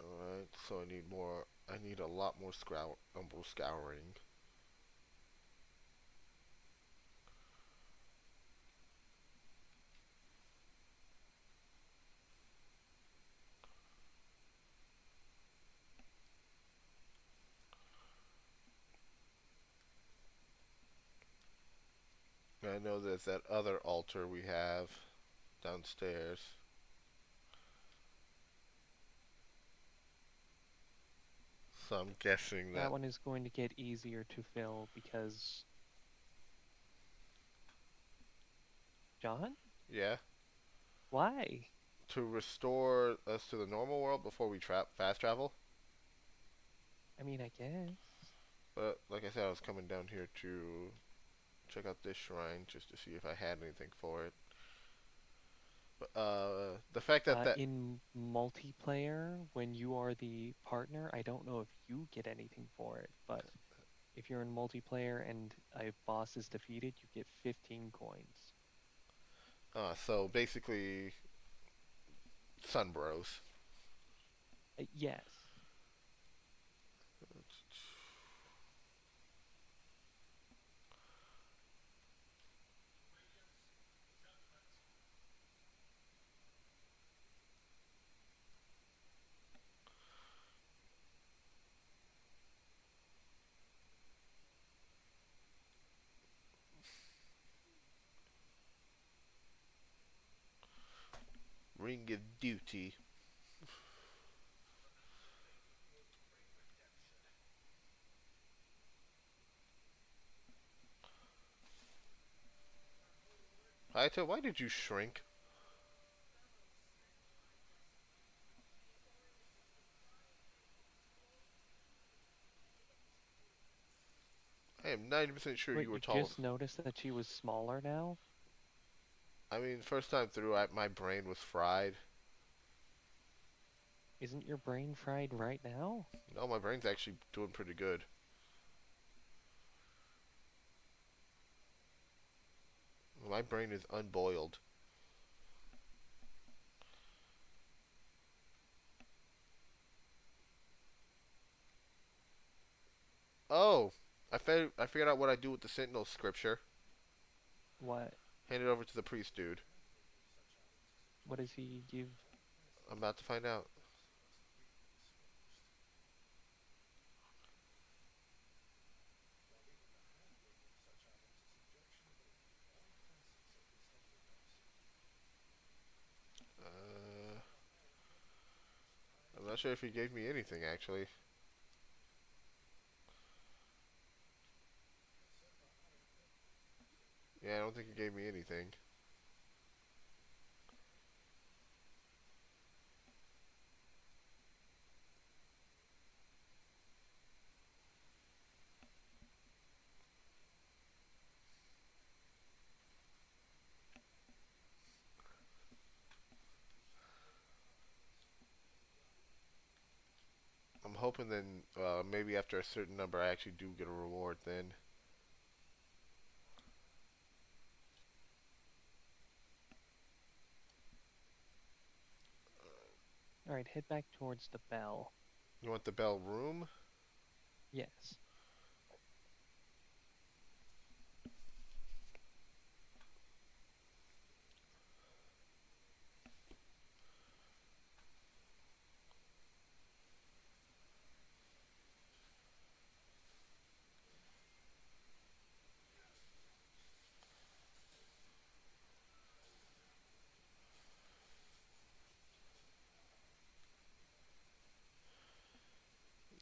All right, so I need more. I need a lot more scouring. I know there's that other altar we have downstairs. So I'm guessing That that. one is going to get easier to fill because John? Yeah. Why? To restore us to the normal world before we fast travel. I mean, I guess. But like I said, I was coming down here to check out this shrine just to see if I had anything for it. But the fact that In multiplayer, when you are the partner, I don't know if you get anything for it, but if you're in multiplayer and a boss is defeated, you get 15 coins. so basically Sun Bros. Yes. Ring of Duty. Aito, why did you shrink? I am 90% sure Wait, you were you taller. just noticed that she was smaller now? I mean, first time through, my brain was fried. Isn't your brain fried right now? No, my brain's actually doing pretty good. My brain is unboiled. Oh, I figured out what I do with the Sentinel scripture. What? Hand it over to the priest dude. What does he give? I'm about to find out. Uh, I'm not sure if he gave me anything actually. Yeah, I don't think he gave me anything. I'm hoping then maybe after a certain number I actually do get a reward then. Alright, head back towards the bell. You want the bell room? Yes.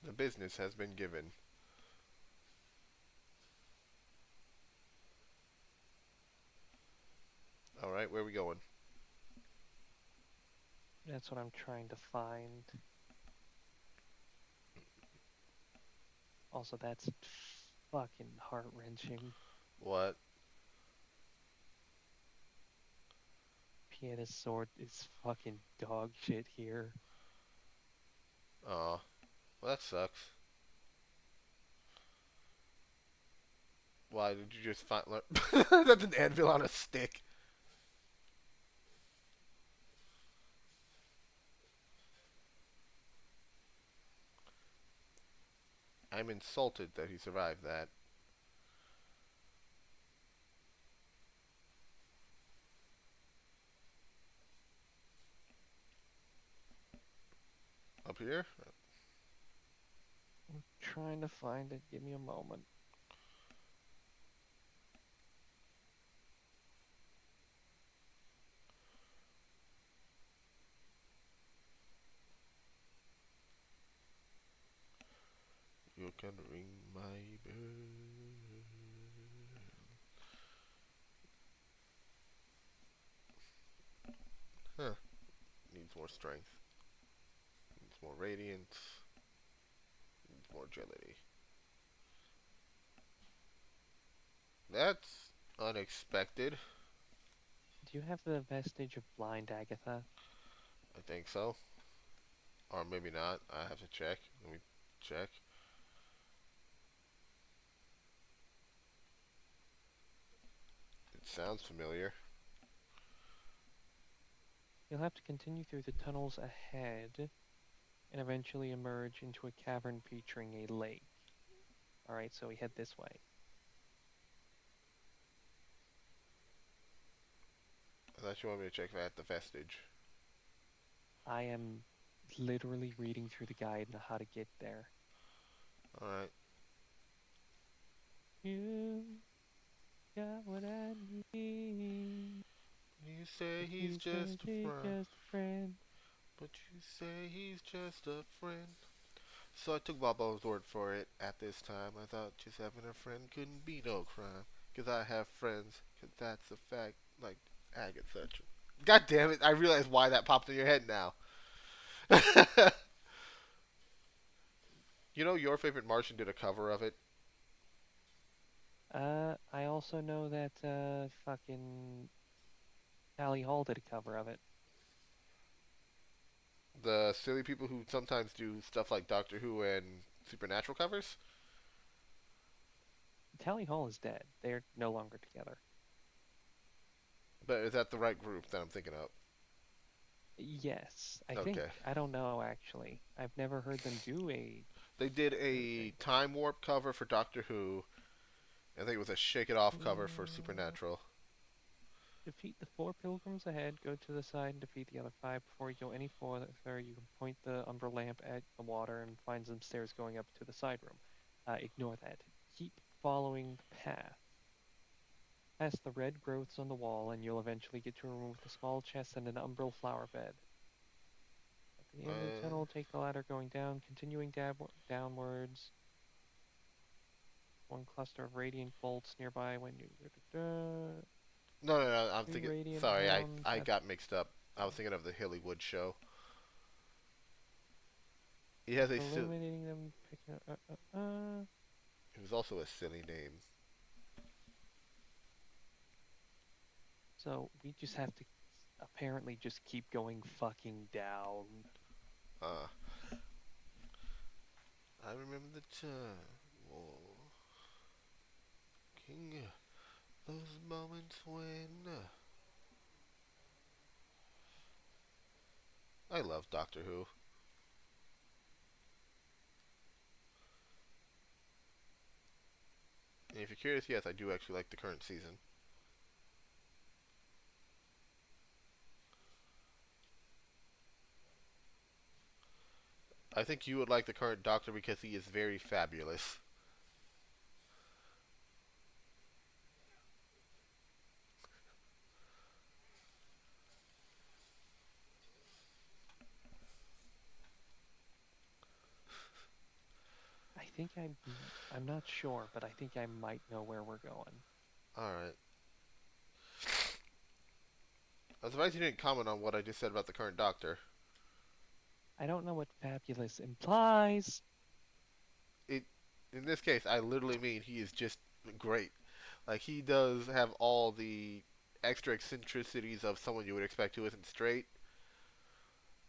The business has been given. Alright, where are we going? That's what I'm trying to find. Also, that's fucking heart-wrenching. What? Pianist sword is fucking dog shit here. Aw, well that sucks. Why did you just find? That's an anvil on a stick. I'm insulted that he survived that. Up here? I'm trying to find it. Give me a moment. Gonna ring my bell. Huh. Needs more strength. Needs more radiance. Needs more agility. That's unexpected. Do you have the vestige of blind Agatha? I think so. Or maybe not. I have to check. Let me check. It sounds familiar. You'll have to continue through the tunnels ahead and eventually emerge into a cavern featuring a lake. All right, so we head this way. I thought you wanted me to check at the vestige. I am literally reading through the guide on how to get there. Alright. You got what I need. You say But he's you said just a he's friend. just a friend. But you say he's just a friend. So I took Bobo's word for it at this time. I thought just having a friend couldn't be no crime. 'Cause I have friends. 'Cause that's a fact. Like Agatha. God damn it. I realize why that popped in your head now. You know your favorite Martian did a cover of it? I also know that fucking Sally Hall did a cover of it. The silly people who sometimes do stuff like Doctor Who and Supernatural covers? Tally Hall is dead. They're no longer together. But is that the right group that I'm thinking of? Yes, I think. Okay. I don't know actually. I've never heard them do They did a a thing. Time Warp cover for Doctor Who. I think it was a Shake It Off cover for Uh, Supernatural. Defeat the 4 pilgrims ahead. Go to the side and defeat the other 5. Before you go any further, you can point the Umbra lamp at the water and find some stairs going up to the side room. Ignore that. Keep following the path. Past the red growths on the wall, and you'll eventually get to a room with a small chest and an umbral flower bed. At the end of the Uh, tunnel, take the ladder going down, continuing downwards. One cluster of radiant bolts nearby when you... no, I'm 3 thinking. radiant Sorry, rounds I have... got mixed up. I was thinking of the Hillywood show. He has a. illuminating them, picking It was also a silly name. So we just have to apparently just keep going fucking down. Uh, I remember the time. Walking. Those moments when. I love Doctor Who. And if you're curious, yes, I do actually like the current season. I think you would like the current Doctor because he is very fabulous. I think I'm not sure, but I think I might know where we're going. Alright. I was surprised you didn't comment on what I just said about the current Doctor. I don't know what fabulous implies. It, in this case, I literally mean he is just great. Like he does have all the extra eccentricities of someone you would expect who isn't straight,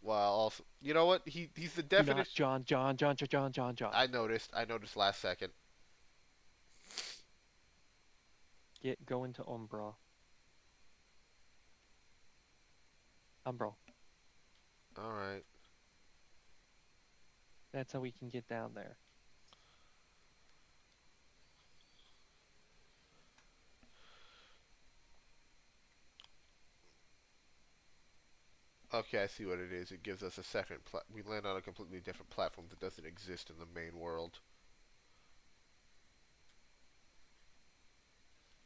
while also, you know what? He's the Do not definition. John. I noticed last second. Go into Umbral. All right. That's how we can get down there. Okay, I see what it is. It gives us a second. We land on a completely different platform that doesn't exist in the main world.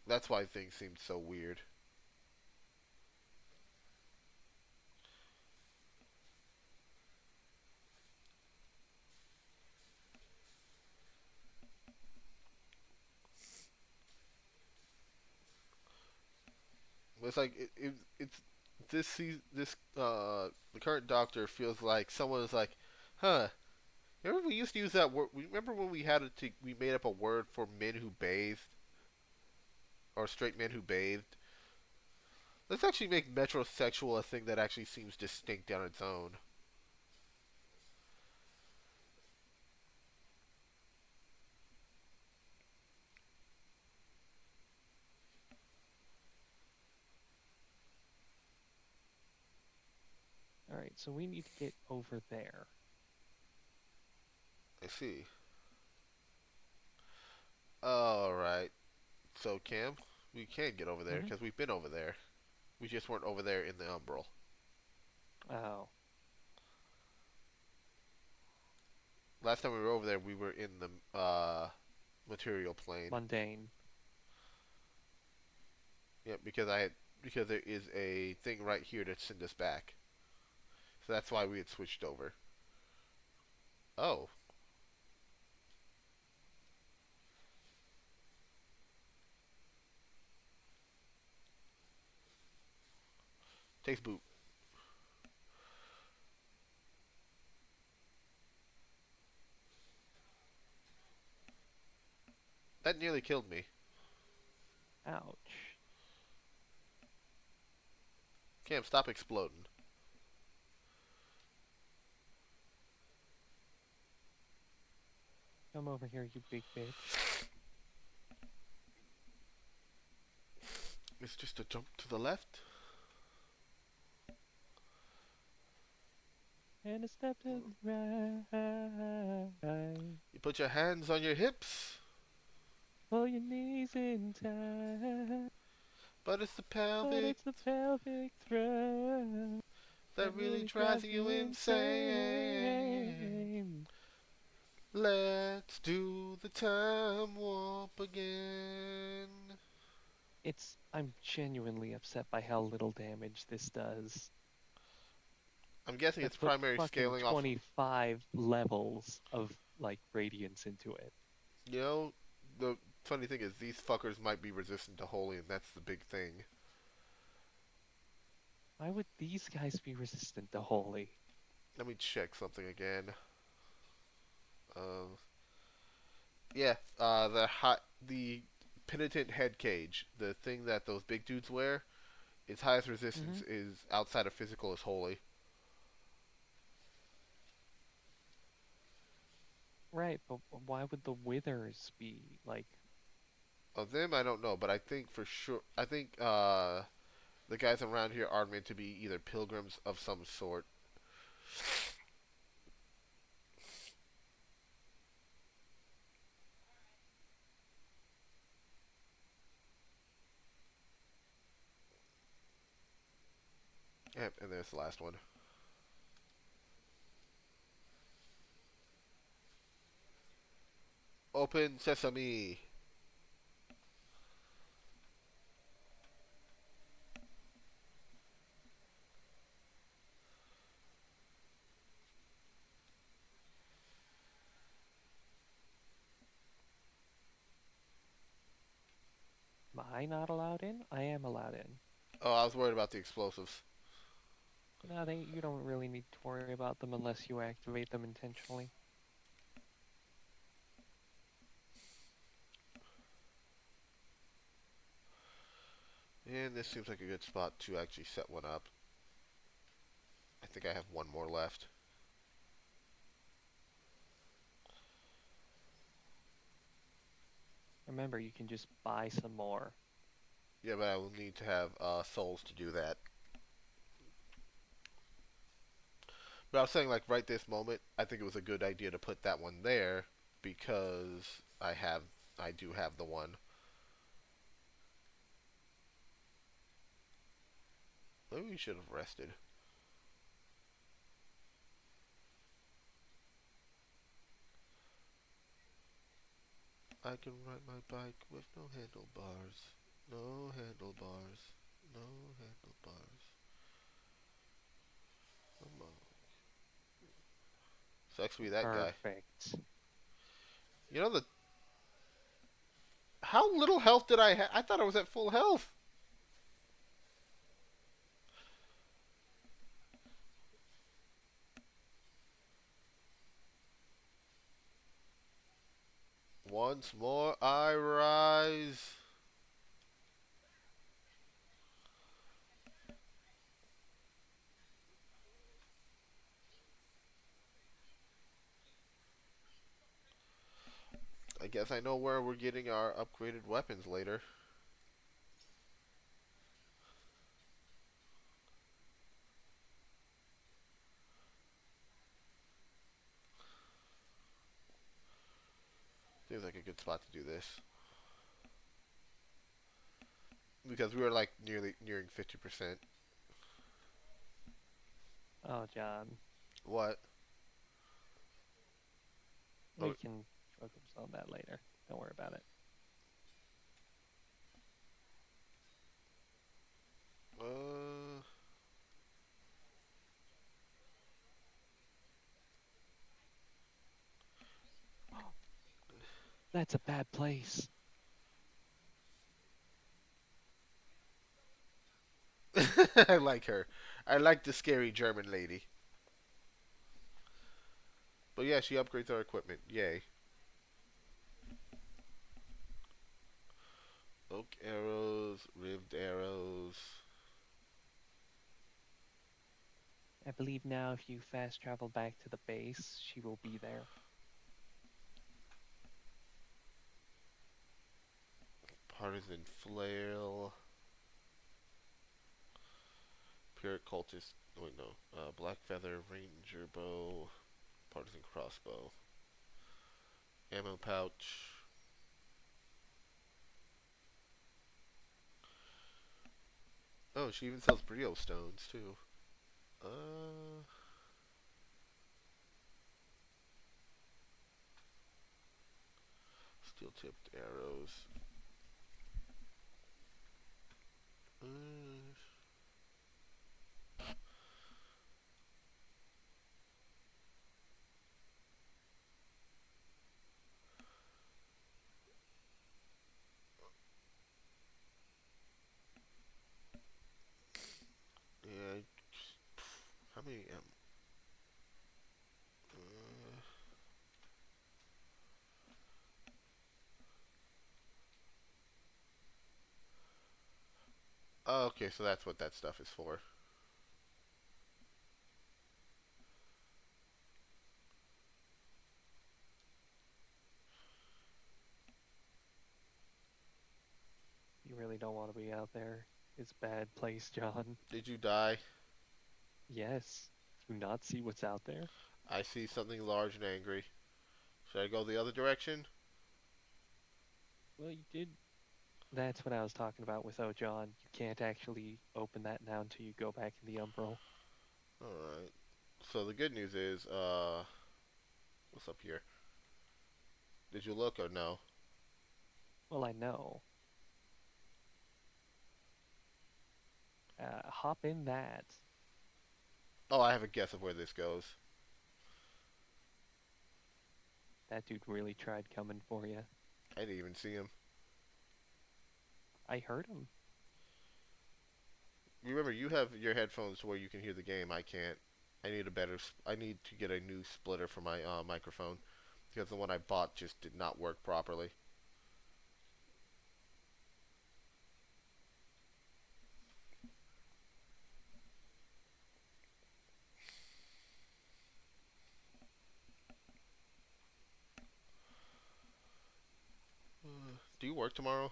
That's why things seemed so weird. It's like it's this the current doctor feels like someone is like, huh? Remember we used to use that word? Remember when we made up a word for men who bathed or straight men who bathed? Let's actually make metrosexual a thing that actually seems distinct on its own. All right, so we need to get over there. I see. All right. So Cam, we can get over there Mm-hmm. because we've been over there. We just weren't over there in the umbral. Oh, Last time we were over there, we were in the material plane. mundane. Yeah, because there is a thing right here to send us back. So that's why we had switched over. Oh, takes boot. That nearly killed me. Ouch. Cam, stop exploding. Come over here, you big bitch. It's just a jump to the left. And a step to the right. You put your hands on your hips, Pull your knees in tight. but it's the But pelvic it's the pelvic thrust that that really really drives drives you you insane. insane. Let's do the time warp again. I'm genuinely upset by how little damage this does. I'm guessing Let's it's put primary fucking scaling off of, 25 levels of like radiance into it. you know, the funny thing is these fuckers might be resistant to holy, and that's the big thing. Why would these guys be resistant to holy? Let me check something again. Uh, yeah, the penitent head cage, the thing that those big dudes wear, its highest Hmm. resistance is outside of physical is holy. Right, but why would the withers be like? Of them, I don't know, but I think for sure, I think the guys around here are meant to be either pilgrims of some sort. Yep, and there's the last one. Open sesame. Am I not allowed in? I am allowed in. Oh, I was worried about the explosives. No, you don't really need to worry about them unless you activate them intentionally. And this seems like a good spot to actually set one up. I think I have one more left. Remember, you can just buy some more. Yeah, but I will need to have souls to do that. But I was saying, like, right this moment, I think it was a good idea to put that one there because I do have the one. Maybe we should have rested. I can ride my bike with no handlebars. No handlebars. No handlebars. Come on. Sucks to be that guy. Perfect. You know the how little health did I have? I thought I was at full health. Once more I rise. I guess I know where we're getting our upgraded weapons later. Seems like a good spot to do this. Because we were like nearly nearing 50%. Oh, John, What? we Oh, can focus on that later. Don't worry about it. uh, That's a bad place. I like her. I like the scary German lady. But yeah, she upgrades our equipment. Yay. Oak arrows, ribbed arrows. I believe now if you fast travel back to the base, she will be there. Partisan flail. Pure cultist. Oh, wait, no. Black feather, ranger bow, partisan crossbow, ammo pouch. Oh, she even sells brio stones too. Uh, steel tipped arrows. Uh, yeah. How many? Oh, okay, so that's what that stuff is for. You really don't want to be out there. It's a bad place, John. Did you die? Yes. Do you not see what's out there? I see something large and angry. Should I go the other direction? Well, you did. That's what I was talking about with Oh John. You can't actually open that now until you go back in the Umbral. Alright. So the good news is, what's up here? Did you look or no? Well, I know. Hop in that. Oh, I have a guess of where this goes. That dude really tried coming for you. I didn't even see him. I heard him. Remember, you have your headphones where you can hear the game. I can't. I need a better. I need to get a new splitter for my microphone because the one I bought just did not work properly. Do you work tomorrow?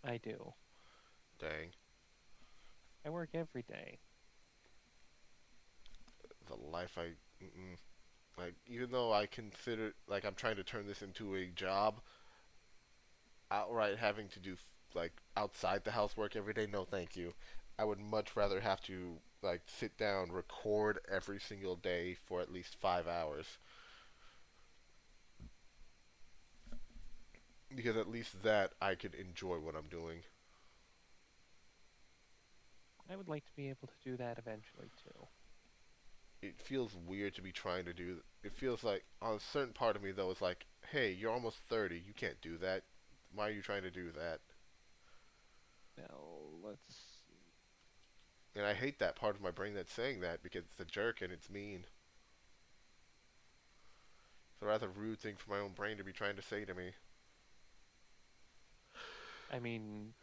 I do. Dang, I work every day. the life I. Mm-mm. Like, even though I consider like I'm trying to turn this into a job, outright having to do like outside the housework every day, no thank you. I would much rather have to like sit down, record every single day for at least 5 hours because at least that I could enjoy what I'm doing. I would like to be able to do that eventually too. It feels weird to be trying to do. It feels like on a certain part of me though, it's like, hey, you're almost 30, you can't do that. Why are you trying to do that? Now, let's see. And I hate that part of my brain that's saying that because it's a jerk and it's mean. a rather rude thing for my own brain to be trying to say to me. I mean,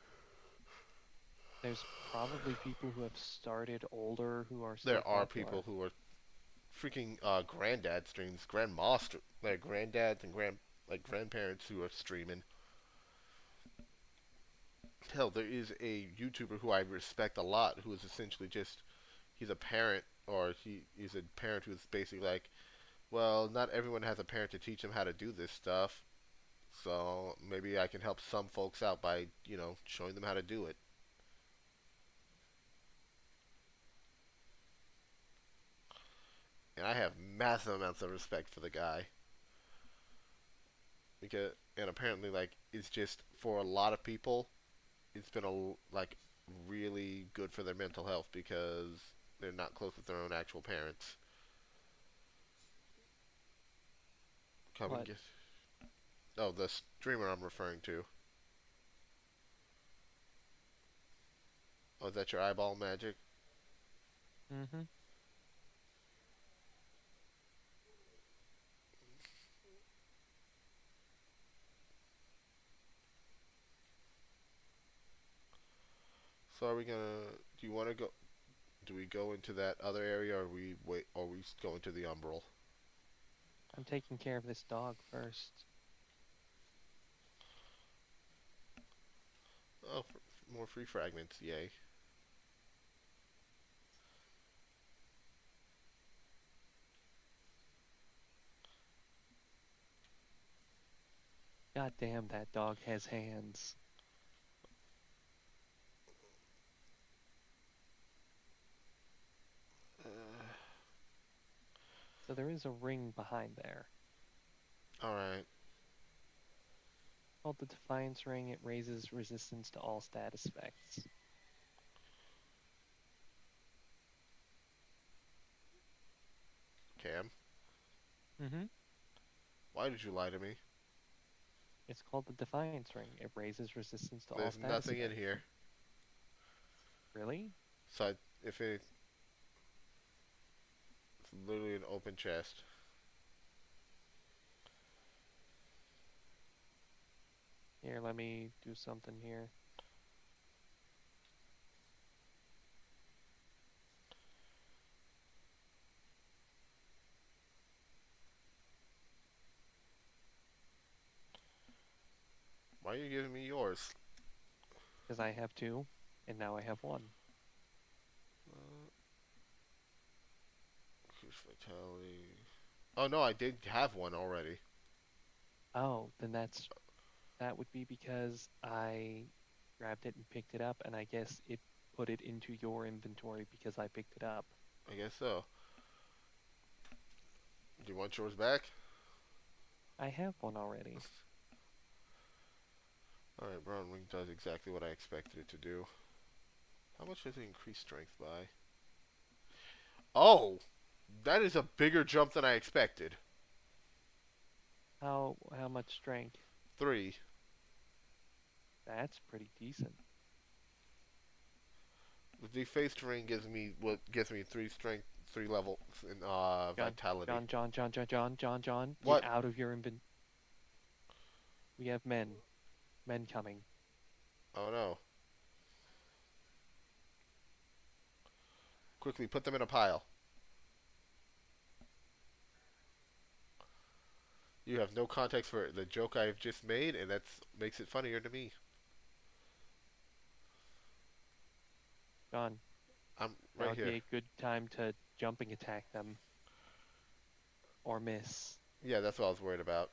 there's probably people who have started older who are still There are people popular. who are freaking granddad streams, like granddads and grandparents who are streaming. Hell, there is a YouTuber who I respect a lot who is essentially just he's a parent or he's a parent who's basically like, well, not everyone has a parent to teach them how to do this stuff, so maybe I can help some folks out by showing them how to do it. And I have massive amounts of respect for the guy because and apparently like it's just for a lot of people it's been like really good for their mental health because they're not close with their own actual parents. Come and What? get. Oh, the streamer I'm referring to. Oh, is that your eyeball magic? Mm-hmm. So are we gonna? Do you want to go? Do we go into that other area, or we wait, or we go into the umbral? I'm taking care of this dog first. Oh, more free fragments! Yay! God damn, that dog has hands. So there is a ring behind there. All right, Called the Defiance Ring. It raises resistance to all status effects. Cam. Mm-hmm. Why did you lie to me? It's called the Defiance Ring. It raises resistance to all There's status nothing in effects. here. Really? So if it's literally an open chest. Here, let me do something here. Why are you giving me yours? Because I have two, and now I have one. Uh, Increase vitality. Oh no, I did have one already. Oh, then that would be because I grabbed it and picked it up, and I guess it put it into your inventory because I picked it up. I guess so. Do you want yours back? I have one already. Alright, Brown Ring does exactly what I expected it to do. How much does it increase strength by? Oh! That is a bigger jump than I expected. How much strength? 3. That's pretty decent. The defaced ring gives me 3 strength, 3 levels in John, vitality. John, get What? out of your invent. We have men coming. Oh no. Quickly, put them in a pile. You have no context for the joke I've just made, and that makes it funnier to me. John, I'm now right would be here. a good time to jumping attack them or miss. Yeah, that's what I was worried about.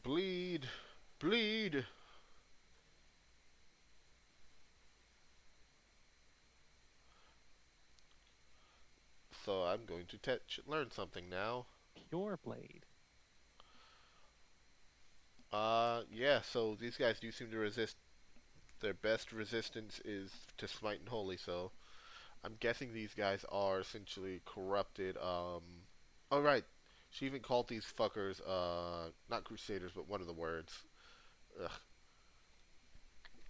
Bleed! Bleed! So I'm going to learn something now. Pure blade. Yeah, so these guys do seem to resist. Their best resistance is to smite and holy, so I'm guessing these guys are essentially corrupted. Oh, right. She even called these fuckers, not crusaders, but one of the words. Ugh.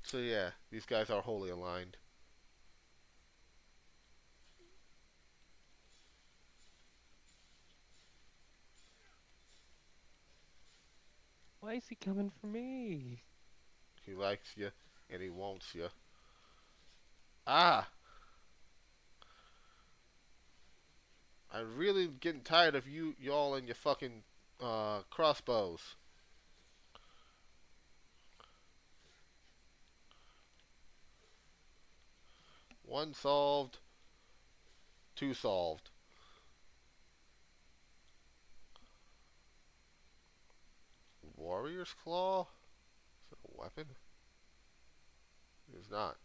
So yeah, these guys are wholly aligned. Why is he coming for me? He likes you, and he wants you. Ah! I'm really getting tired of y'all and your fucking crossbows. One solved, two solved. Warrior's Claw? Is it a weapon? It is not.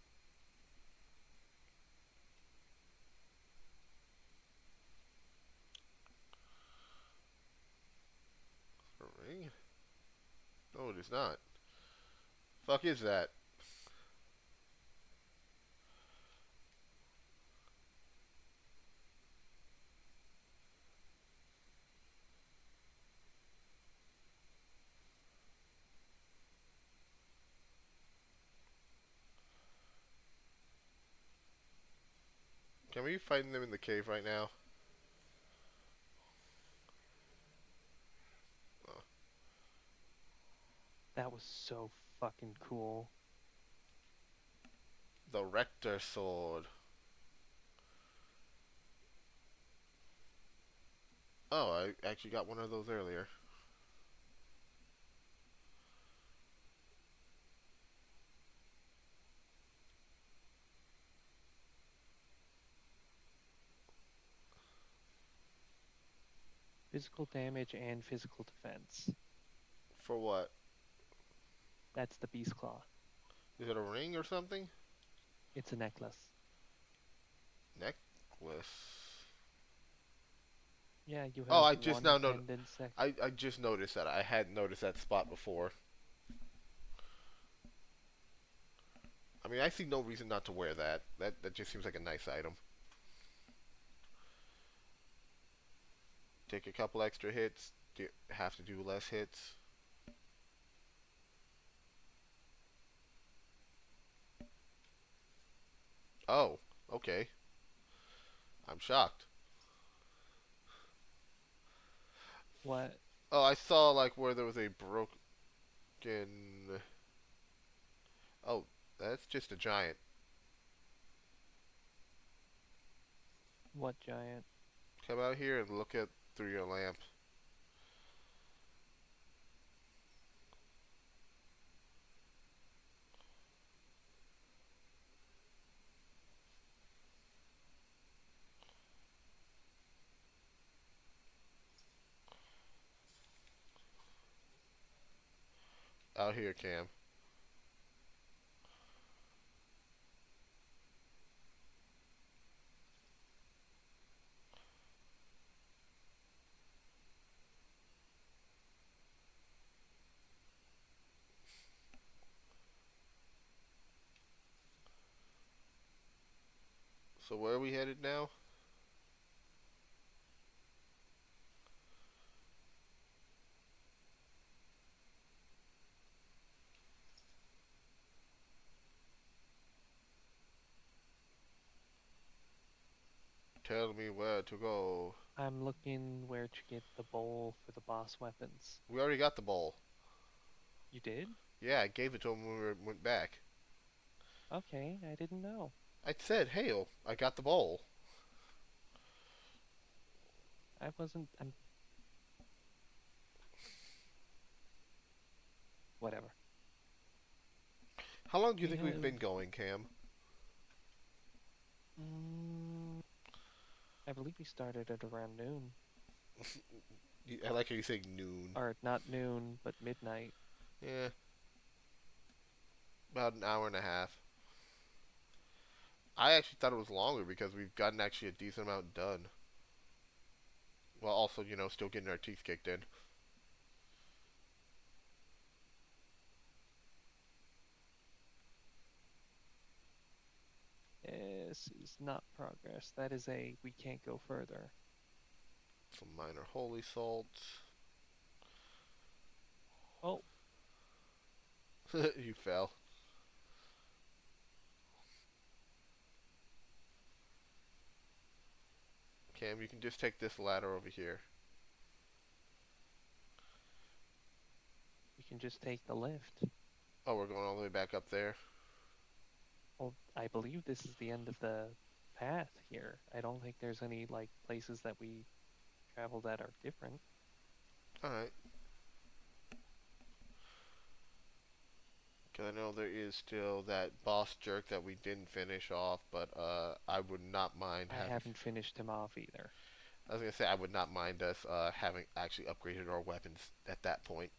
A ring? No, it is not. Fuck is that? Can we find them in the cave right now? Oh, That was so fucking cool. the Rector Sword. Oh, I actually got one of those earlier. Physical damage and physical defense. For what? That's the beast claw. Is it a ring or something? It's a necklace. Necklace. Yeah, you Oh, have I just one now know. pendant sec. I just noticed that. I hadn't noticed that spot before. I mean, I see no reason not to wear that. That just seems like a nice item. Take a couple extra hits. Have to do less hits. Oh, okay. I'm shocked. What? Oh, I saw like where there was a broken. Oh, that's just a giant. What giant? Come out here and look at through your lamp. Out here, Cam. So where are we headed now? Tell me where to go. I'm looking where to get the bowl for the boss weapons. We already got the bowl. You did? Yeah, I gave it to him when we went back. Okay, I didn't know. I said, "Hey, I got the bowl." I wasn't. I'm. Whatever. How long do you We think we've have. been going, Cam? Mm, I believe we started at around noon. I like how you say noon. Or not noon, but midnight. Yeah, about an hour and a half. I actually thought it was longer because we've gotten actually a decent amount done. While also, still getting our teeth kicked in. This is not progress. That is a we can't go further. Some minor holy salts. Oh, You fell. Cam, you can just take this ladder over here. we can just take the lift. Oh, we're going all the way back up there. Well, I believe this is the end of the path here. I don't think there's any like places that we travel that are different. All right. Because I know there is still that boss jerk that we didn't finish off, but I would not mind I having. haven't finished him off either. I was gonna say I would not mind us having actually upgraded our weapons at that point.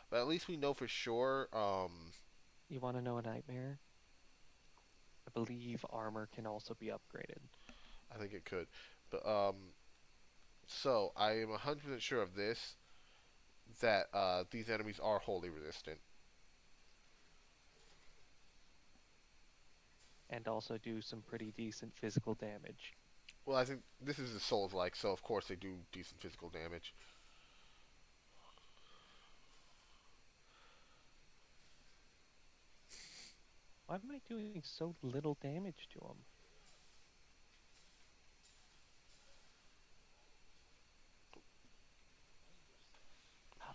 But at least we know for sure. You want to know a nightmare? I believe armor can also be upgraded. I think it could. But so I am 100% sure of this that these enemies are wholly resistant. And also do some pretty decent physical damage. Well, I think this is a Souls like, so of course they do decent physical damage. Why am I doing so little damage to him?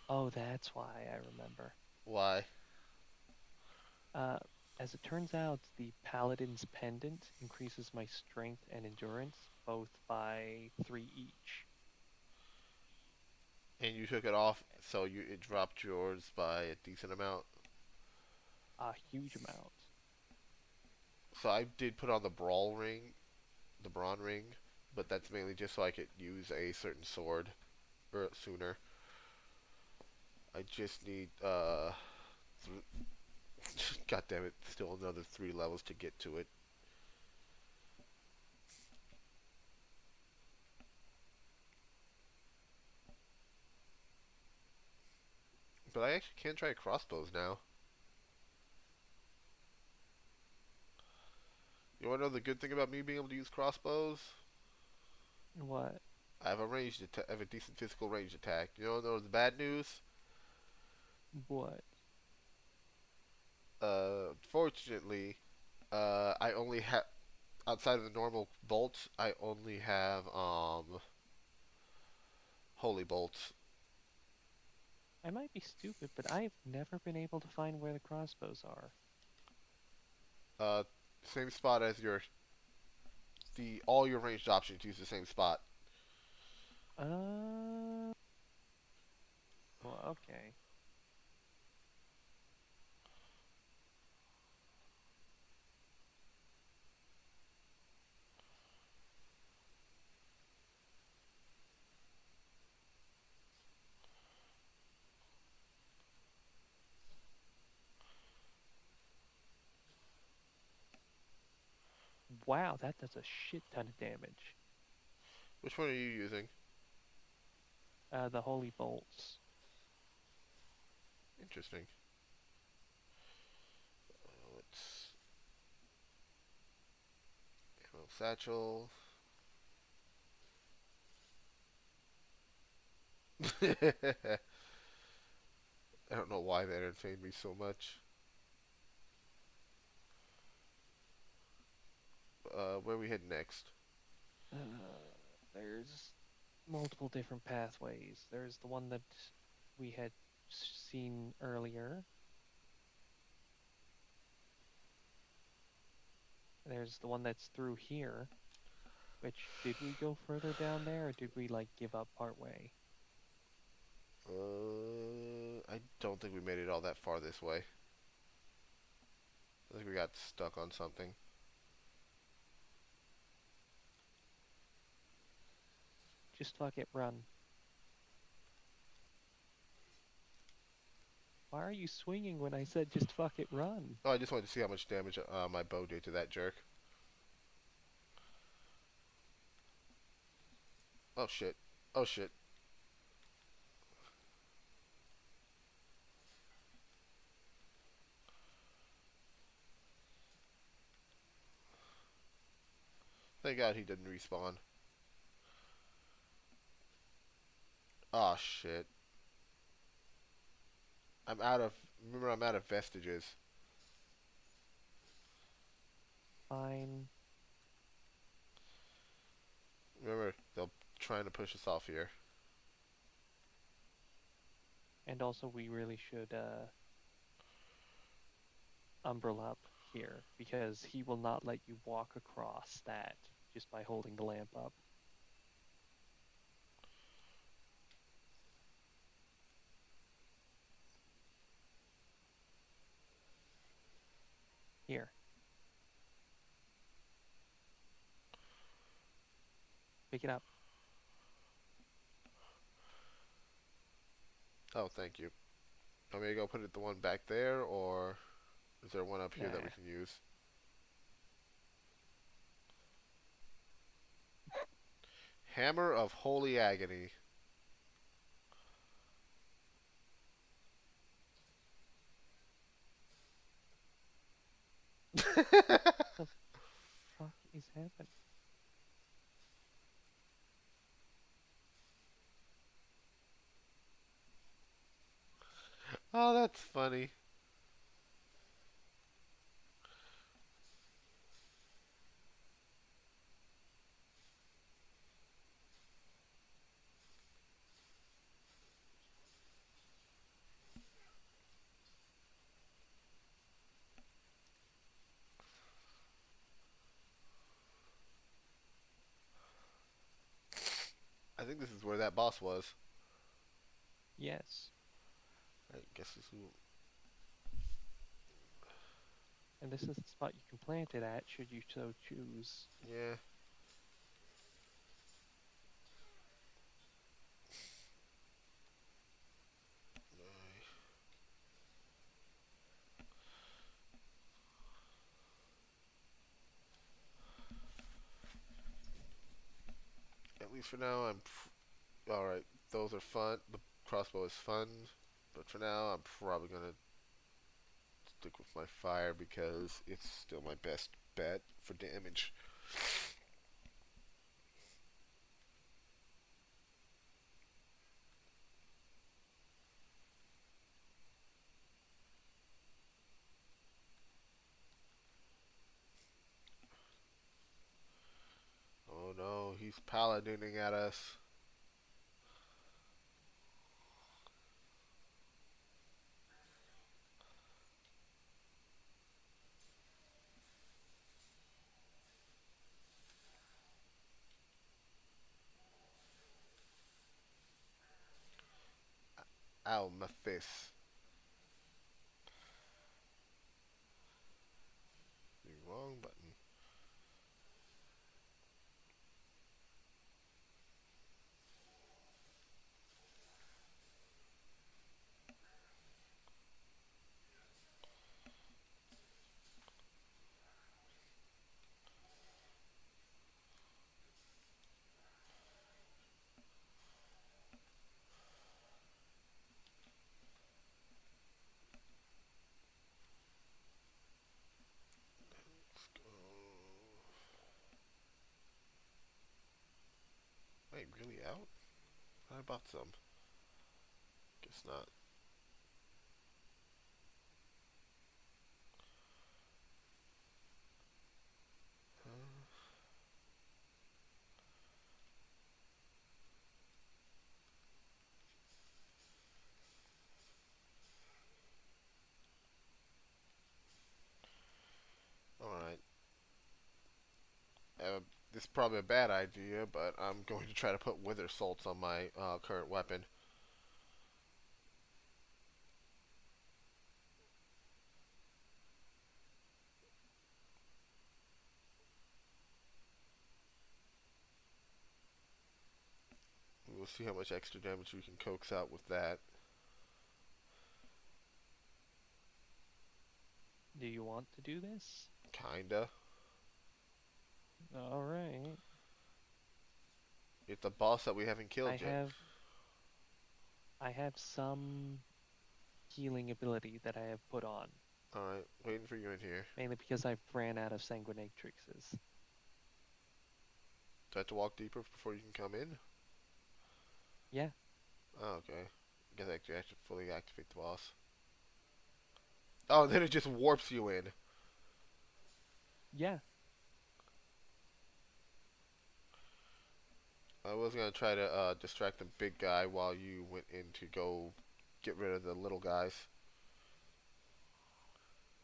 Oh, that's why I remember. Why? Uh, as it turns out, the Paladin's Pendant increases my strength and endurance both by 3 each. And you took it off, so it dropped yours by a decent amount. A huge amount. So I did put on the brawl ring, the brawn ring, but that's mainly just so I could use a certain sword sooner. I just need God damn it, still another 3 levels to get to it. But I actually can try crossbows now. You want to know the good thing about me being able to use crossbows? What? I have a I have a decent physical ranged attack. You want to know the bad news? What? Fortunately, I only have outside of the normal bolts. I only have holy bolts. I might be stupid, but I've never been able to find where the crossbows are. Uh, Same spot as your the all your ranged options use the same spot. Uh, well, okay. Wow, that does a shit ton of damage. Which one are you using? The holy bolts. Interesting. Let's ammo satchel. I don't know why that entertained me so much. Where we head next? There's multiple different pathways. There's the one that we had seen earlier. There's the one that's through here. Which did we go further down there, or did we like give up part way? I don't think we made it all that far this way. I think we got stuck on something. Just fuck it, run. Why are you swinging when I said just fuck it, run? Oh, I just wanted to see how much damage my bow did to that jerk. Oh shit. Oh shit. Thank God he didn't respawn. Oh shit. I'm out of. Remember, I'm out of vestiges. Fine. Remember, they're trying to push us off here. And also, we really should umbrella up here because he will not let you walk across that just by holding the lamp up. Here, pick it up. Oh, thank you. Want me to go put it the one back there, or is there one up here that we Nah. can use? Hammer of Holy Agony. The fuck is happening? Oh, that's funny. I think this is where that boss was. Yes. I guess this is. And this is the spot you can plant it at, should you so choose. Yeah. At least for now, alright. Those are fun. The crossbow is fun. But for now, I'm probably going to stick with my fire because it's still my best bet for damage. Oh no, he's paladining at us. Ow, my face. The wrong button. Let's go. Wait, really out? I bought some. Guess not. Alright. This is probably a bad idea, but I'm going to try to put wither salts on my current weapon. We'll see how much extra damage we can coax out with that. Do you want to do this? Kinda. All right. It's a boss that we haven't I killed yet. have I have some healing ability that I have put on, Alright, waiting for you in here. mainly because I've ran out of sanguinatrixes. Do I have to walk deeper before you can come in? Yeah, Oh, okay. Guess I actually have to fully activate the boss. Oh, then it just warps you in. yeah. I was gonna try to distract the big guy while you went in to go get rid of the little guys.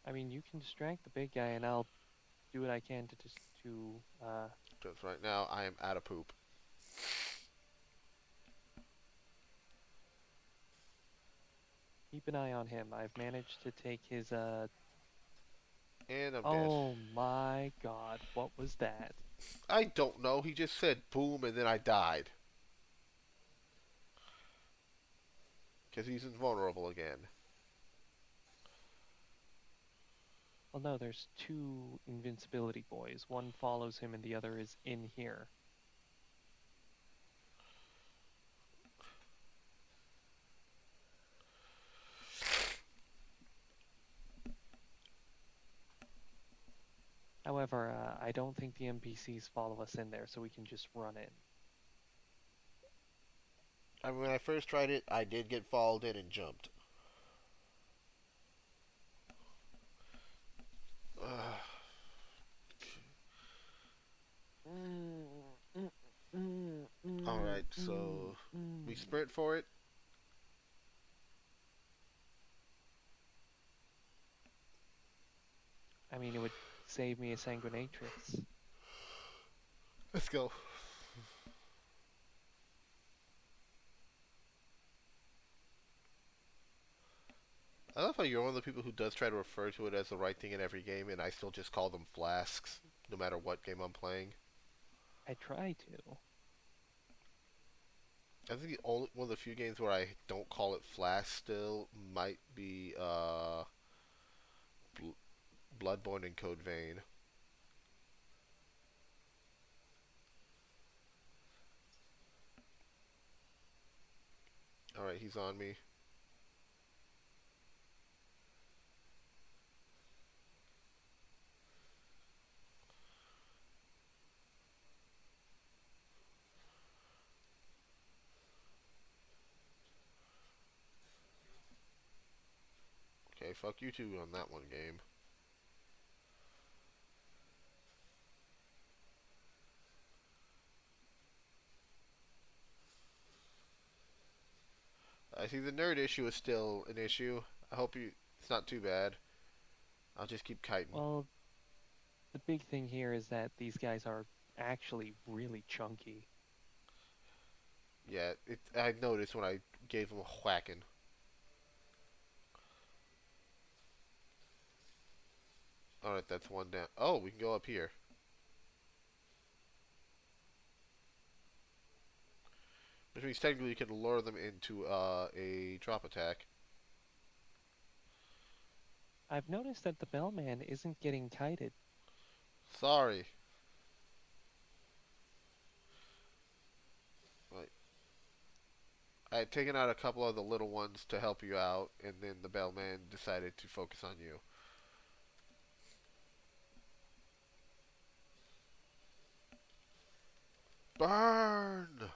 I mean, you can distract the big guy, and I'll do what I can to just to Because right now I am out of poop. keep an eye on him. I've managed to take his And I'm dead. Oh my God, what was that? I don't know. He just said boom and then I died. Because he's invulnerable again. Well, no, there's two invincibility boys. One follows him, and the other is in here. However, I don't think the NPCs follow us in there, so we can just run in. I mean, when I first tried it, I did get followed in and jumped. Ugh. Alright, so we sprint for it. I mean, it would save me a sanguinatrix. Let's go. I love how you're one of the people who does try to refer to it as the right thing in every game, and I still just call them flasks, no matter what game I'm playing. I try to. I think the only one of the few games where I don't call it flask still might be Bl- Bloodborne and Code Vein. Alright, he's on me. Okay, fuck you two on that one game. I see the nerd issue is still an issue. I hope you. It's not too bad. I'll just keep kiting. Well, the big thing here is that these guys are actually really chunky. Yeah, I noticed when I gave him a whacking. Alright, that's one down. Oh, we can go up here. Which means technically you can lure them into a drop attack. I've noticed that the bellman isn't getting kited. Sorry. Like, I had taken out a couple of the little ones to help you out, and then the bellman decided to focus on you. Burn!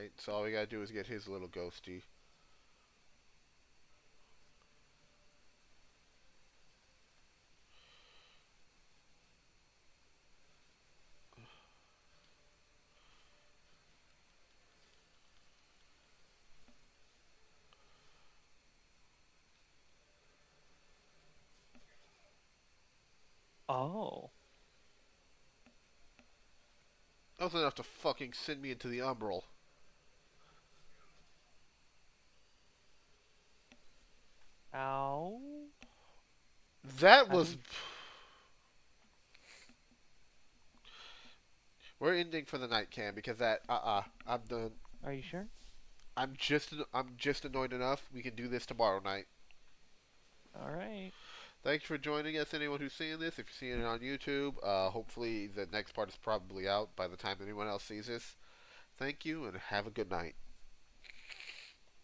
Alright, so all we gotta do is get his little ghosty. Oh, That was enough to fucking send me into the umbral. ow. That How do was. we? We're ending for the night, Cam, because I'm done. Are you sure? I'm just annoyed enough. We can do this tomorrow night. All right. Thanks for joining us, anyone who's seeing this. If you're seeing it on YouTube, hopefully the next part is probably out by the time anyone else sees this. Thank you, and have a good night.